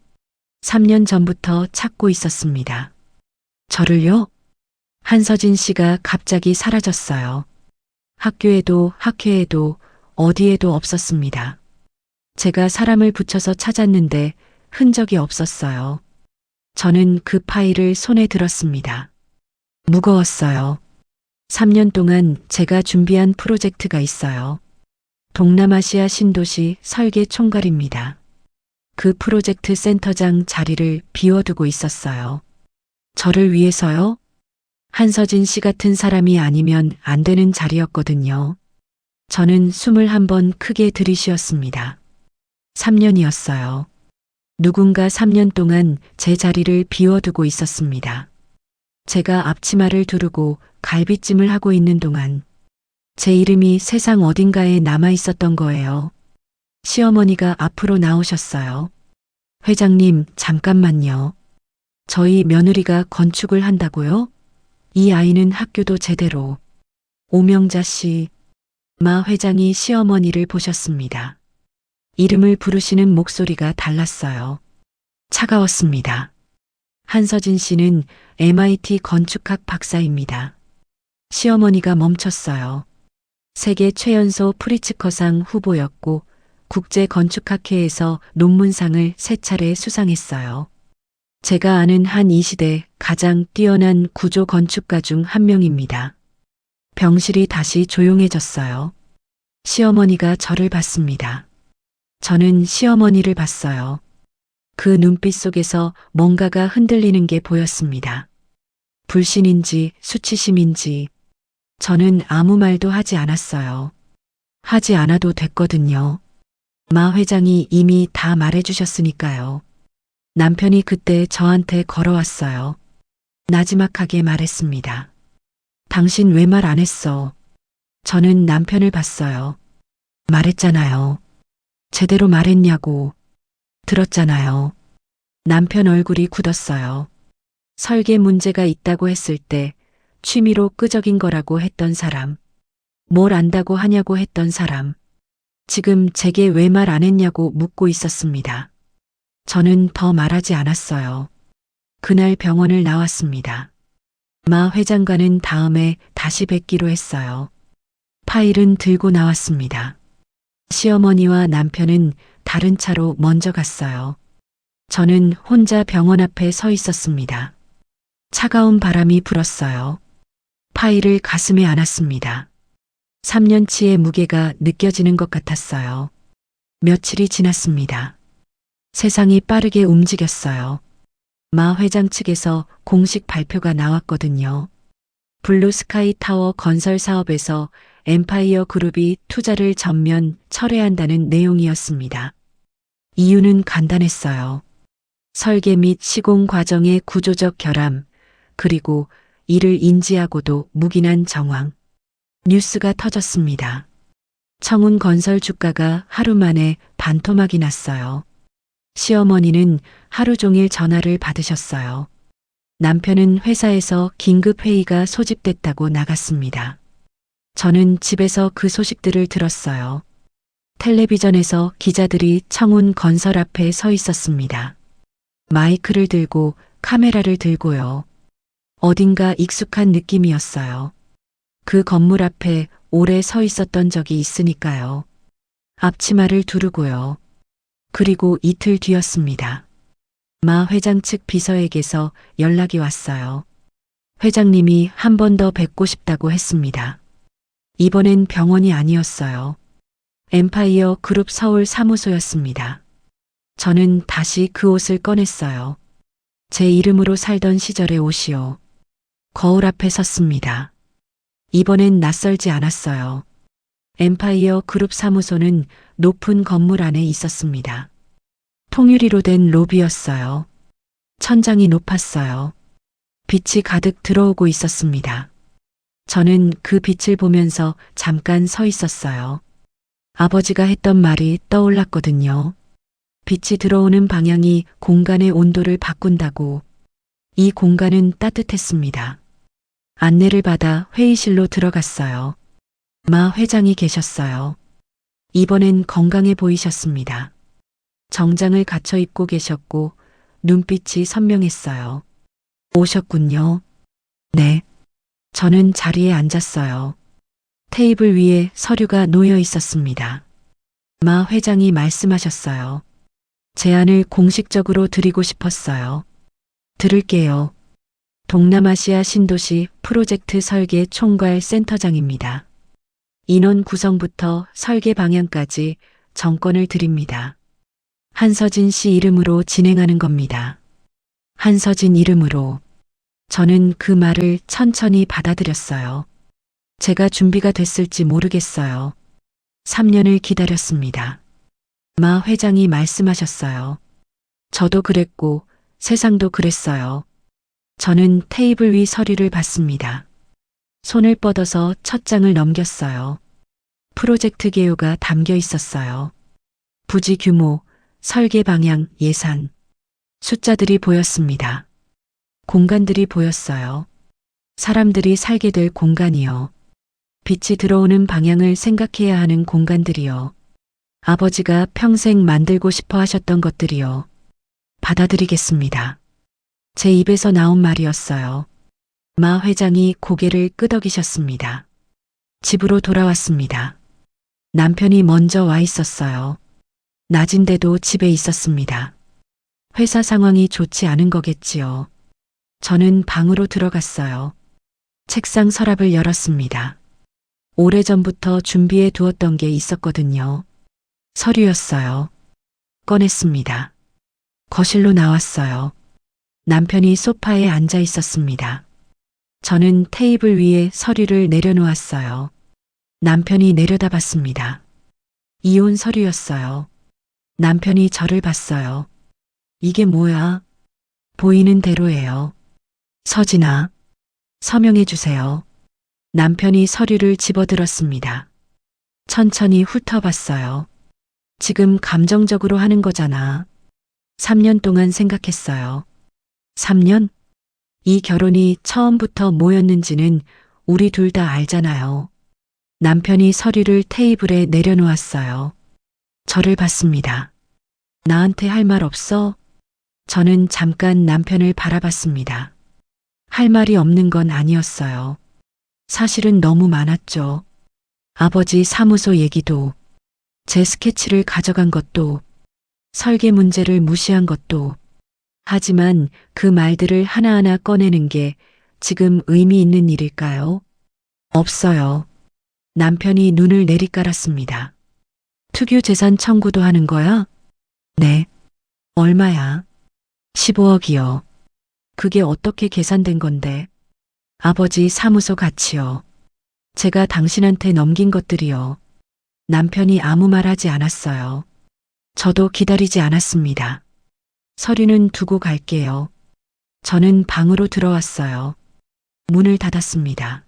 3년 전부터 찾고 있었습니다. 저를요? 한서진 씨가 갑자기 사라졌어요. 학교에도 학회에도 어디에도 없었습니다. 제가 사람을 붙여서 찾았는데 흔적이 없었어요. 저는 그 파일을 손에 들었습니다. 무거웠어요. 3년 동안 제가 준비한 프로젝트가 있어요. 동남아시아 신도시 설계 총괄입니다. 그 프로젝트 센터장 자리를 비워두고 있었어요. 저를 위해서요? 한서진 씨 같은 사람이 아니면 안 되는 자리였거든요. 저는 숨을 한번 크게 들이쉬었습니다. 3년이었어요. 누군가 3년 동안 제 자리를 비워두고 있었습니다. 제가 앞치마를 두르고 갈비찜을 하고 있는 동안 제 이름이 세상 어딘가에 남아 있었던 거예요. 시어머니가 앞으로 나오셨어요. 회장님, 잠깐만요. 저희 며느리가 건축을 한다고요? 이 아이는 학교도 제대로. 오명자 씨. 마 회장이 시어머니를 보셨습니다. 이름을 부르시는 목소리가 달랐어요. 차가웠습니다. 한서진 씨는 MIT 건축학 박사입니다. 시어머니가 멈췄어요. 세계 최연소 프리츠커상 후보였고 국제건축학회에서 논문상을 3차례 수상했어요. 제가 아는 한 이 시대 가장 뛰어난 구조 건축가 중 한 명입니다. 병실이 다시 조용해졌어요. 시어머니가 저를 봤습니다. 저는 시어머니를 봤어요. 그 눈빛 속에서 뭔가가 흔들리는 게 보였습니다. 불신인지 수치심인지 저는 아무 말도 하지 않았어요. 하지 않아도 됐거든요. 마 회장이 이미 다 말해주셨으니까요. 남편이 그때 저한테 걸어왔어요. 나지막하게 말했습니다. 당신 왜 말 안 했어? 저는 남편을 봤어요. 말했잖아요. 제대로 말했냐고. 들었잖아요. 남편 얼굴이 굳었어요. 설계 문제가 있다고 했을 때 취미로 끄적인 거라고 했던 사람. 뭘 안다고 하냐고 했던 사람. 지금 제게 왜 말 안 했냐고 묻고 있었습니다. 저는 더 말하지 않았어요. 그날 병원을 나왔습니다. 마 회장과는 다음에 다시 뵙기로 했어요. 파일은 들고 나왔습니다. 시어머니와 남편은 다른 차로 먼저 갔어요. 저는 혼자 병원 앞에 서 있었습니다. 차가운 바람이 불었어요. 파일을 가슴에 안았습니다. 3년치의 무게가 느껴지는 것 같았어요. 며칠이 지났습니다. 세상이 빠르게 움직였어요. 마 회장 측에서 공식 발표가 나왔거든요. 블루스카이 타워 건설 사업에서 엠파이어 그룹이 투자를 전면 철회한다는 내용이었습니다. 이유는 간단했어요. 설계 및 시공 과정의 구조적 결함, 그리고 이를 인지하고도 묵인한 정황. 뉴스가 터졌습니다. 청운 건설 주가가 하루 만에 반토막이 났어요. 시어머니는 하루 종일 전화를 받으셨어요. 남편은 회사에서 긴급 회의가 소집됐다고 나갔습니다. 저는 집에서 그 소식들을 들었어요. 텔레비전에서 기자들이 청운 건설 앞에 서 있었습니다. 마이크를 들고 카메라를 들고요. 어딘가 익숙한 느낌이었어요. 그 건물 앞에 오래 서 있었던 적이 있으니까요. 앞치마를 두르고요. 그리고 이틀 뒤였습니다. 마 회장 측 비서에게서 연락이 왔어요. 회장님이 한 번 더 뵙고 싶다고 했습니다. 이번엔 병원이 아니었어요. 엠파이어 그룹 서울 사무소였습니다. 저는 다시 그 옷을 꺼냈어요. 제 이름으로 살던 시절의 옷이요. 거울 앞에 섰습니다. 이번엔 낯설지 않았어요. 엠파이어 그룹 사무소는 높은 건물 안에 있었습니다. 통유리로 된 로비였어요. 천장이 높았어요. 빛이 가득 들어오고 있었습니다. 저는 그 빛을 보면서 잠깐 서 있었어요. 아버지가 했던 말이 떠올랐거든요. 빛이 들어오는 방향이 공간의 온도를 바꾼다고. 이 공간은 따뜻했습니다. 안내를 받아 회의실로 들어갔어요. 마 회장이 계셨어요. 이번엔 건강해 보이셨습니다. 정장을 갖춰 입고 계셨고 눈빛이 선명했어요. 오셨군요. 네. 저는 자리에 앉았어요. 테이블 위에 서류가 놓여 있었습니다. 마 회장이 말씀하셨어요. 제안을 공식적으로 드리고 싶었어요. 들을게요. 동남아시아 신도시 프로젝트 설계 총괄 센터장입니다. 인원 구성부터 설계 방향까지 정권을 드립니다. 한서진 씨 이름으로 진행하는 겁니다. 한서진 이름으로. 저는 그 말을 천천히 받아들였어요. 제가 준비가 됐을지 모르겠어요. 3년을 기다렸습니다. 마 회장이 말씀하셨어요. 저도 그랬고 세상도 그랬어요. 저는 테이블 위 서류를 봤습니다. 손을 뻗어서 첫 장을 넘겼어요. 프로젝트 개요가 담겨 있었어요. 부지 규모, 설계 방향, 예산. 숫자들이 보였습니다. 공간들이 보였어요. 사람들이 살게 될 공간이요. 빛이 들어오는 방향을 생각해야 하는 공간들이요. 아버지가 평생 만들고 싶어 하셨던 것들이요. 받아들이겠습니다. 제 입에서 나온 말이었어요. 마 회장이 고개를 끄덕이셨습니다. 집으로 돌아왔습니다. 남편이 먼저 와 있었어요. 낮인데도 집에 있었습니다. 회사 상황이 좋지 않은 거겠지요. 저는 방으로 들어갔어요. 책상 서랍을 열었습니다. 오래전부터 준비해 두었던 게 있었거든요. 서류였어요. 꺼냈습니다. 거실로 나왔어요. 남편이 소파에 앉아 있었습니다. 저는 테이블 위에 서류를 내려놓았어요. 남편이 내려다봤습니다. 이혼 서류였어요. 남편이 저를 봤어요. 이게 뭐야? 보이는 대로예요. 서진아, 서명해 주세요. 남편이 서류를 집어들었습니다. 천천히 훑어봤어요. 지금 감정적으로 하는 거잖아. 3년 동안 생각했어요. 3년? 이 결혼이 처음부터 뭐였는지는 우리 둘 다 알잖아요. 남편이 서류를 테이블에 내려놓았어요. 저를 봤습니다. 나한테 할 말 없어? 저는 잠깐 남편을 바라봤습니다. 할 말이 없는 건 아니었어요. 사실은 너무 많았죠. 아버지 사무소 얘기도, 제 스케치를 가져간 것도, 설계 문제를 무시한 것도. 하지만 그 말들을 하나하나 꺼내는 게 지금 의미 있는 일일까요? 없어요. 남편이 눈을 내리깔았습니다. 특유 재산 청구도 하는 거야? 네. 얼마야? 15억이요. 그게 어떻게 계산된 건데? 아버지 사무소 가치요. 제가 당신한테 넘긴 것들이요. 남편이 아무 말 하지 않았어요. 저도 기다리지 않았습니다. 서류는 두고 갈게요. 저는 방으로 들어왔어요. 문을 닫았습니다.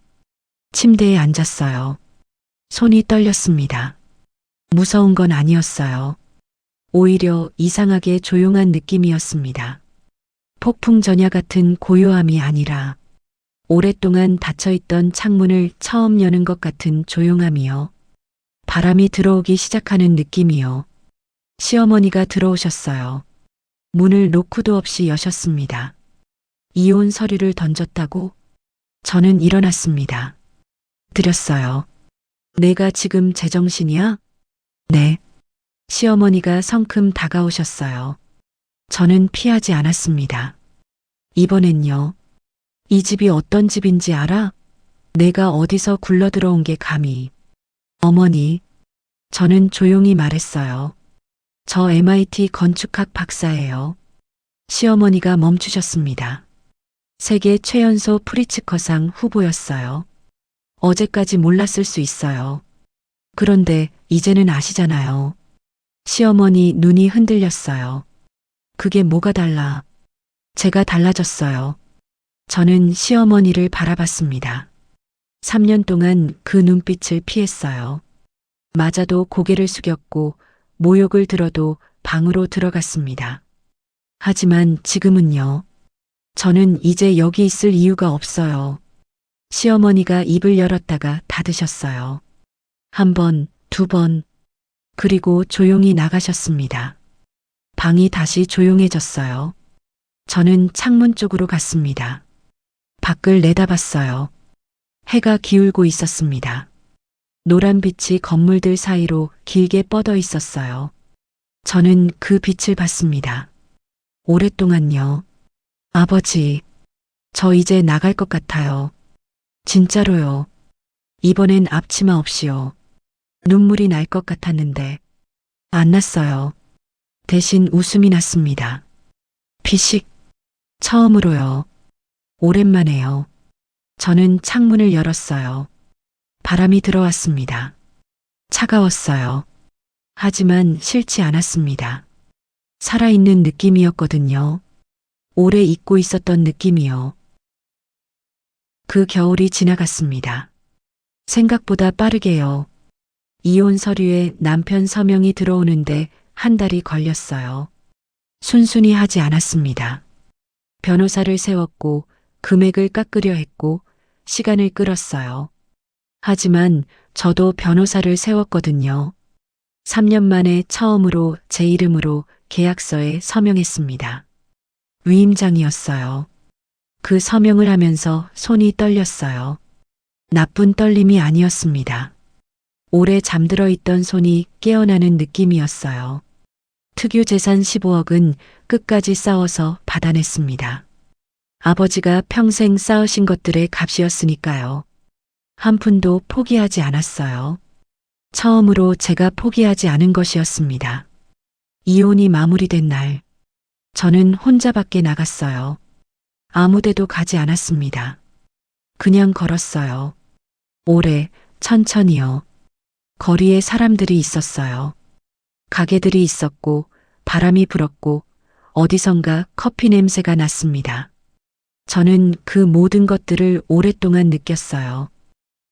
침대에 앉았어요. 손이 떨렸습니다. 무서운 건 아니었어요. 오히려 이상하게 조용한 느낌이었습니다. 폭풍 전야 같은 고요함이 아니라 오랫동안 닫혀있던 창문을 처음 여는 것 같은 조용함이요. 바람이 들어오기 시작하는 느낌이요. 시어머니가 들어오셨어요. 문을 노크도 없이 여셨습니다. 이혼 서류를 던졌다고? 저는 일어났습니다. 드렸어요. 내가 지금 제정신이야? 네. 시어머니가 성큼 다가오셨어요. 저는 피하지 않았습니다. 이번엔요. 이 집이 어떤 집인지 알아? 내가 어디서 굴러들어온 게 감히. 어머니. 저는 조용히 말했어요. 저 MIT 건축학 박사예요. 시어머니가 멈추셨습니다. 세계 최연소 프리츠커상 후보였어요. 어제까지 몰랐을 수 있어요. 그런데 이제는 아시잖아요. 시어머니 눈이 흔들렸어요. 그게 뭐가 달라? 제가 달라졌어요. 저는 시어머니를 바라봤습니다. 3년 동안 그 눈빛을 피했어요. 맞아도 고개를 숙였고 모욕을 들어도 방으로 들어갔습니다. 하지만 지금은요. 저는 이제 여기 있을 이유가 없어요. 시어머니가 입을 열었다가 닫으셨어요. 한 번, 두 번, 그리고 조용히 나가셨습니다. 방이 다시 조용해졌어요. 저는 창문 쪽으로 갔습니다. 밖을 내다봤어요. 해가 기울고 있었습니다. 노란 빛이 건물들 사이로 길게 뻗어 있었어요. 저는 그 빛을 봤습니다. 오랫동안요. 아버지, 저 이제 나갈 것 같아요. 진짜로요. 이번엔 앞치마 없이요. 눈물이 날 것 같았는데 안 났어요. 대신 웃음이 났습니다. 피식. 처음으로요. 오랜만에요. 저는 창문을 열었어요. 바람이 들어왔습니다. 차가웠어요. 하지만 싫지 않았습니다. 살아있는 느낌이었거든요. 오래 잊고 있었던 느낌이요. 그 겨울이 지나갔습니다. 생각보다 빠르게요. 이혼 서류에 남편 서명이 들어오는데 한 달이 걸렸어요. 순순히 하지 않았습니다. 변호사를 세웠고 금액을 깎으려 했고 시간을 끌었어요. 하지만 저도 변호사를 세웠거든요. 3년 만에 처음으로 제 이름으로 계약서에 서명했습니다. 위임장이었어요. 그 서명을 하면서 손이 떨렸어요. 나쁜 떨림이 아니었습니다. 오래 잠들어 있던 손이 깨어나는 느낌이었어요. 특유 재산 15억은 끝까지 싸워서 받아냈습니다. 아버지가 평생 쌓으신 것들의 값이었으니까요. 한 푼도 포기하지 않았어요. 처음으로 제가 포기하지 않은 것이었습니다. 이혼이 마무리된 날, 저는 혼자 밖에 나갔어요. 아무데도 가지 않았습니다. 그냥 걸었어요. 오래, 천천히요. 거리에 사람들이 있었어요. 가게들이 있었고, 바람이 불었고, 어디선가 커피 냄새가 났습니다. 저는 그 모든 것들을 오랫동안 느꼈어요.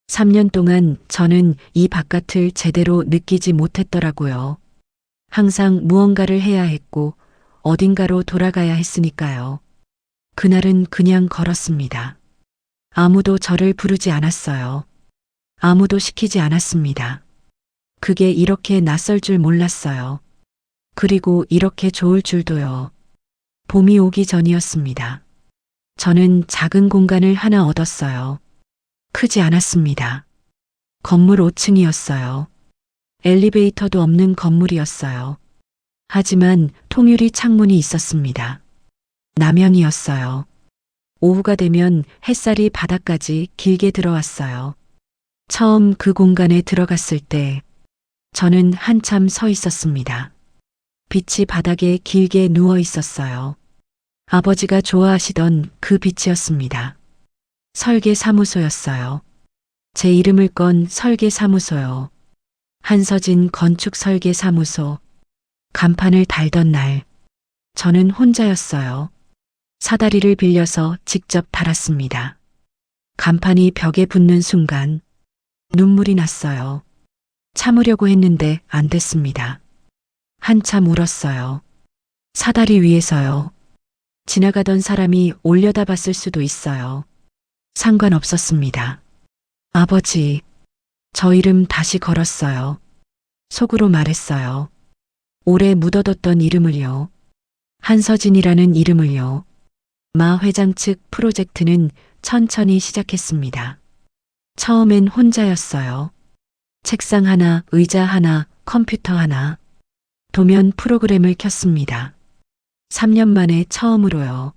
3년 동안 저는 이 바깥을 제대로 느끼지 못했더라고요. 항상 무언가를 해야 했고, 어딘가로 돌아가야 했으니까요. 그날은 그냥 걸었습니다. 아무도 저를 부르지 않았어요. 아무도 시키지 않았습니다. 그게 이렇게 낯설 줄 몰랐어요. 그리고 이렇게 좋을 줄도요. 봄이 오기 전이었습니다. 저는 작은 공간을 하나 얻었어요. 크지 않았습니다. 건물 5층이었어요. 엘리베이터도 없는 건물이었어요. 하지만 통유리 창문이 있었습니다. 남향이었어요. 오후가 되면 햇살이 바닥까지 길게 들어왔어요. 처음 그 공간에 들어갔을 때 저는 한참 서 있었습니다. 빛이 바닥에 길게 누워 있었어요. 아버지가 좋아하시던 그 빛이었습니다. 설계사무소였어요. 제 이름을 건 설계사무소요. 한서진 건축설계사무소. 간판을 달던 날, 저는 혼자였어요. 사다리를 빌려서 직접 달았습니다. 간판이 벽에 붙는 순간 눈물이 났어요. 참으려고 했는데 안 됐습니다. 한참 울었어요. 사다리 위에서요. 지나가던 사람이 올려다 봤을 수도 있어요. 상관없었습니다. 아버지, 저 이름 다시 걸었어요. 속으로 말했어요. 오래 묻어뒀던 이름을요. 한서진이라는 이름을요. 마 회장 측 프로젝트는 천천히 시작했습니다. 처음엔 혼자였어요. 책상 하나, 의자 하나, 컴퓨터 하나. 도면 프로그램을 켰습니다. 3년 만에 처음으로요.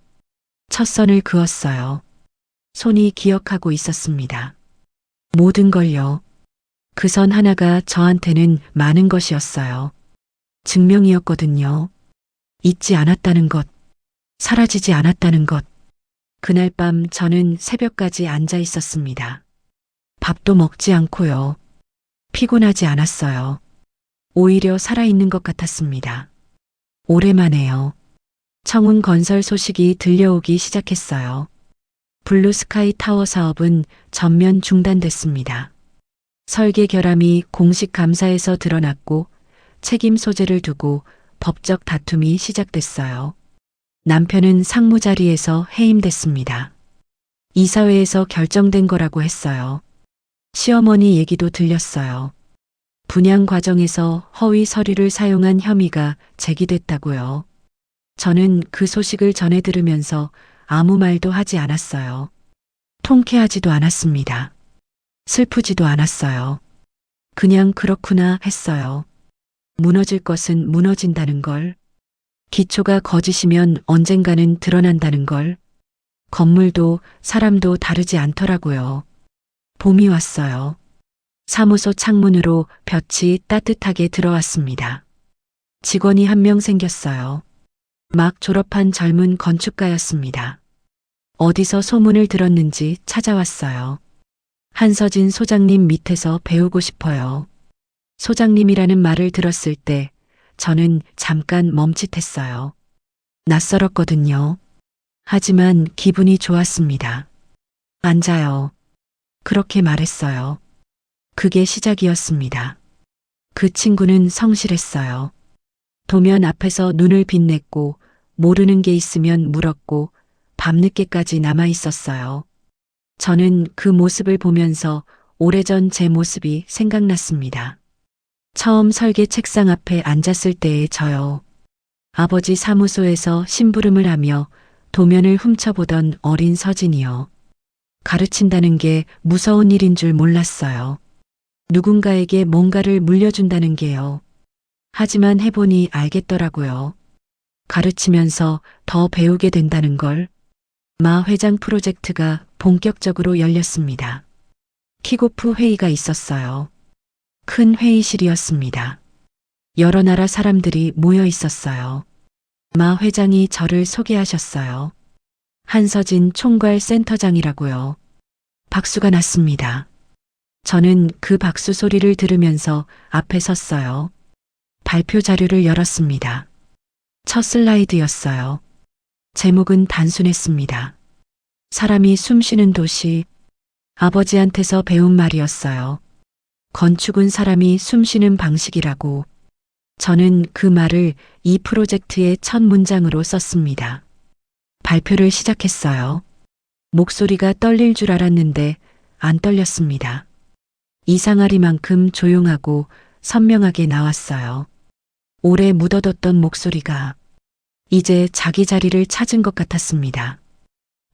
첫 선을 그었어요. 손이 기억하고 있었습니다. 모든 걸요. 그 선 하나가 저한테는 많은 것이었어요. 증명이었거든요. 잊지 않았다는 것, 사라지지 않았다는 것. 그날 밤 저는 새벽까지 앉아 있었습니다. 밥도 먹지 않고요. 피곤하지 않았어요. 오히려 살아있는 것 같았습니다. 오랜만에요. 청운 건설 소식이 들려오기 시작했어요. 블루스카이 타워 사업은 전면 중단됐습니다. 설계 결함이 공식 감사에서 드러났고 책임 소재를 두고 법적 다툼이 시작됐어요. 남편은 상무 자리에서 해임됐습니다. 이사회에서 결정된 거라고 했어요. 시어머니 얘기도 들렸어요. 분양 과정에서 허위 서류를 사용한 혐의가 제기됐다고요. 저는 그 소식을 전해 들으면서 아무 말도 하지 않았어요. 통쾌하지도 않았습니다. 슬프지도 않았어요. 그냥 그렇구나 했어요. 무너질 것은 무너진다는 걸. 기초가 거짓이면 언젠가는 드러난다는 걸. 건물도 사람도 다르지 않더라고요. 봄이 왔어요. 사무소 창문으로 볕이 따뜻하게 들어왔습니다. 직원이 한 명 생겼어요. 막 졸업한 젊은 건축가였습니다. 어디서 소문을 들었는지 찾아왔어요. 한서진 소장님 밑에서 배우고 싶어요. 소장님이라는 말을 들었을 때 저는 잠깐 멈칫했어요. 낯설었거든요. 하지만 기분이 좋았습니다. 앉아요. 그렇게 말했어요. 그게 시작이었습니다. 그 친구는 성실했어요. 도면 앞에서 눈을 빛냈고 모르는 게 있으면 물었고 밤늦게까지 남아 있었어요. 저는 그 모습을 보면서 오래전 제 모습이 생각났습니다. 처음 설계 책상 앞에 앉았을 때의 저요. 아버지 사무소에서 심부름을 하며 도면을 훔쳐보던 어린 서진이요. 가르친다는 게 무서운 일인 줄 몰랐어요. 누군가에게 뭔가를 물려준다는 게요. 하지만 해보니 알겠더라고요. 가르치면서 더 배우게 된다는 걸. 마 회장 프로젝트가 본격적으로 열렸습니다. 킥오프 회의가 있었어요. 큰 회의실이었습니다. 여러 나라 사람들이 모여 있었어요. 마 회장이 저를 소개하셨어요. 한서진 총괄 센터장이라고요. 박수가 났습니다. 저는 그 박수 소리를 들으면서 앞에 섰어요. 발표 자료를 열었습니다. 첫 슬라이드였어요. 제목은 단순했습니다. 사람이 숨쉬는 도시. 아버지한테서 배운 말이었어요. 건축은 사람이 숨쉬는 방식이라고. 저는 그 말을 이 프로젝트의 첫 문장으로 썼습니다. 발표를 시작했어요. 목소리가 떨릴 줄 알았는데 안 떨렸습니다. 이상하리만큼 조용하고 선명하게 나왔어요. 오래 묻어뒀던 목소리가 이제 자기 자리를 찾은 것 같았습니다.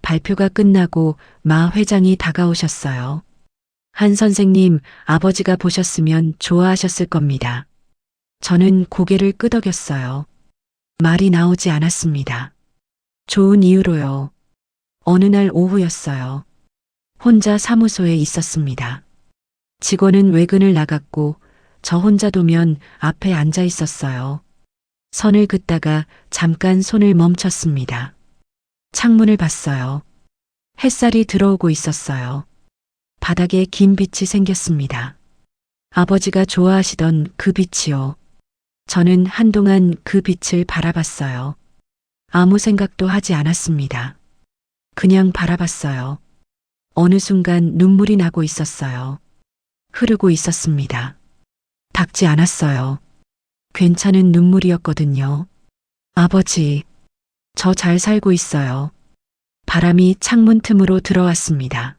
발표가 끝나고 마 회장이 다가오셨어요. 한 선생님, 아버지가 보셨으면 좋아하셨을 겁니다. 저는 고개를 끄덕였어요. 말이 나오지 않았습니다. 좋은 이유로요. 어느 날 오후였어요. 혼자 사무소에 있었습니다. 직원은 외근을 나갔고 저 혼자 도면 앞에 앉아 있었어요. 선을 긋다가 잠깐 손을 멈췄습니다. 창문을 봤어요. 햇살이 들어오고 있었어요. 바닥에 긴 빛이 생겼습니다. 아버지가 좋아하시던 그 빛이요. 저는 한동안 그 빛을 바라봤어요. 아무 생각도 하지 않았습니다. 그냥 바라봤어요. 어느 순간 눈물이 나고 있었어요. 흐르고 있었습니다. 닦지 않았어요. 괜찮은 눈물이었거든요. 아버지, 저 잘 살고 있어요. 바람이 창문 틈으로 들어왔습니다.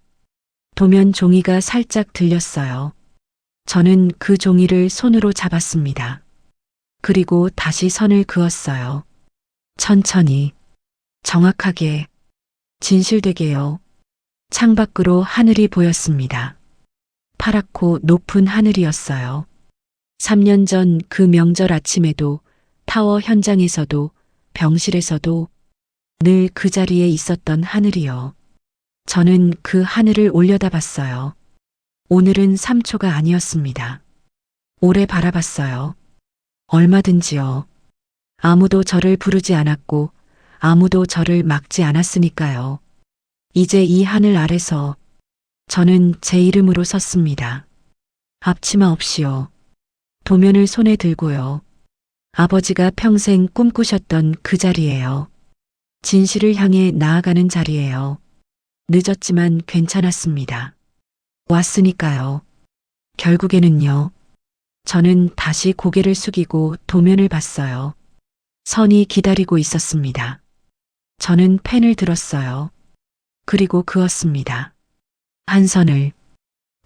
도면 종이가 살짝 들렸어요. 저는 그 종이를 손으로 잡았습니다. 그리고 다시 선을 그었어요. 천천히, 정확하게, 진실되게요. 창밖으로 하늘이 보였습니다. 파랗고 높은 하늘이었어요. 3년 전 그 명절 아침에도 타워 현장에서도 병실에서도 늘 그 자리에 있었던 하늘이요. 저는 그 하늘을 올려다봤어요. 오늘은 3초가 아니었습니다. 오래 바라봤어요. 얼마든지요. 아무도 저를 부르지 않았고 아무도 저를 막지 않았으니까요. 이제 이 하늘 아래서 저는 제 이름으로 섰습니다. 앞치마 없이요. 도면을 손에 들고요. 아버지가 평생 꿈꾸셨던 그 자리예요. 진실을 향해 나아가는 자리예요. 늦었지만 괜찮았습니다. 왔으니까요. 결국에는요. 저는 다시 고개를 숙이고 도면을 봤어요. 선이 기다리고 있었습니다. 저는 펜을 들었어요. 그리고 그었습니다. 한 선을.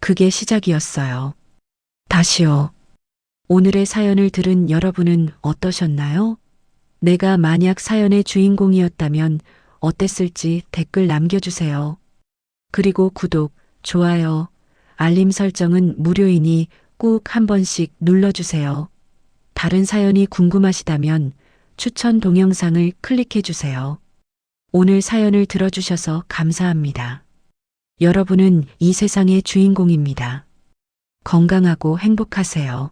그게 시작이었어요. 다시요. 오늘의 사연을 들은 여러분은 어떠셨나요? 내가 만약 사연의 주인공이었다면 어땠을지 댓글 남겨주세요. 그리고 구독, 좋아요, 알림 설정은 무료이니 꼭 한 번씩 눌러주세요. 다른 사연이 궁금하시다면 추천 동영상을 클릭해주세요. 오늘 사연을 들어주셔서 감사합니다. 여러분은 이 세상의 주인공입니다. 건강하고 행복하세요.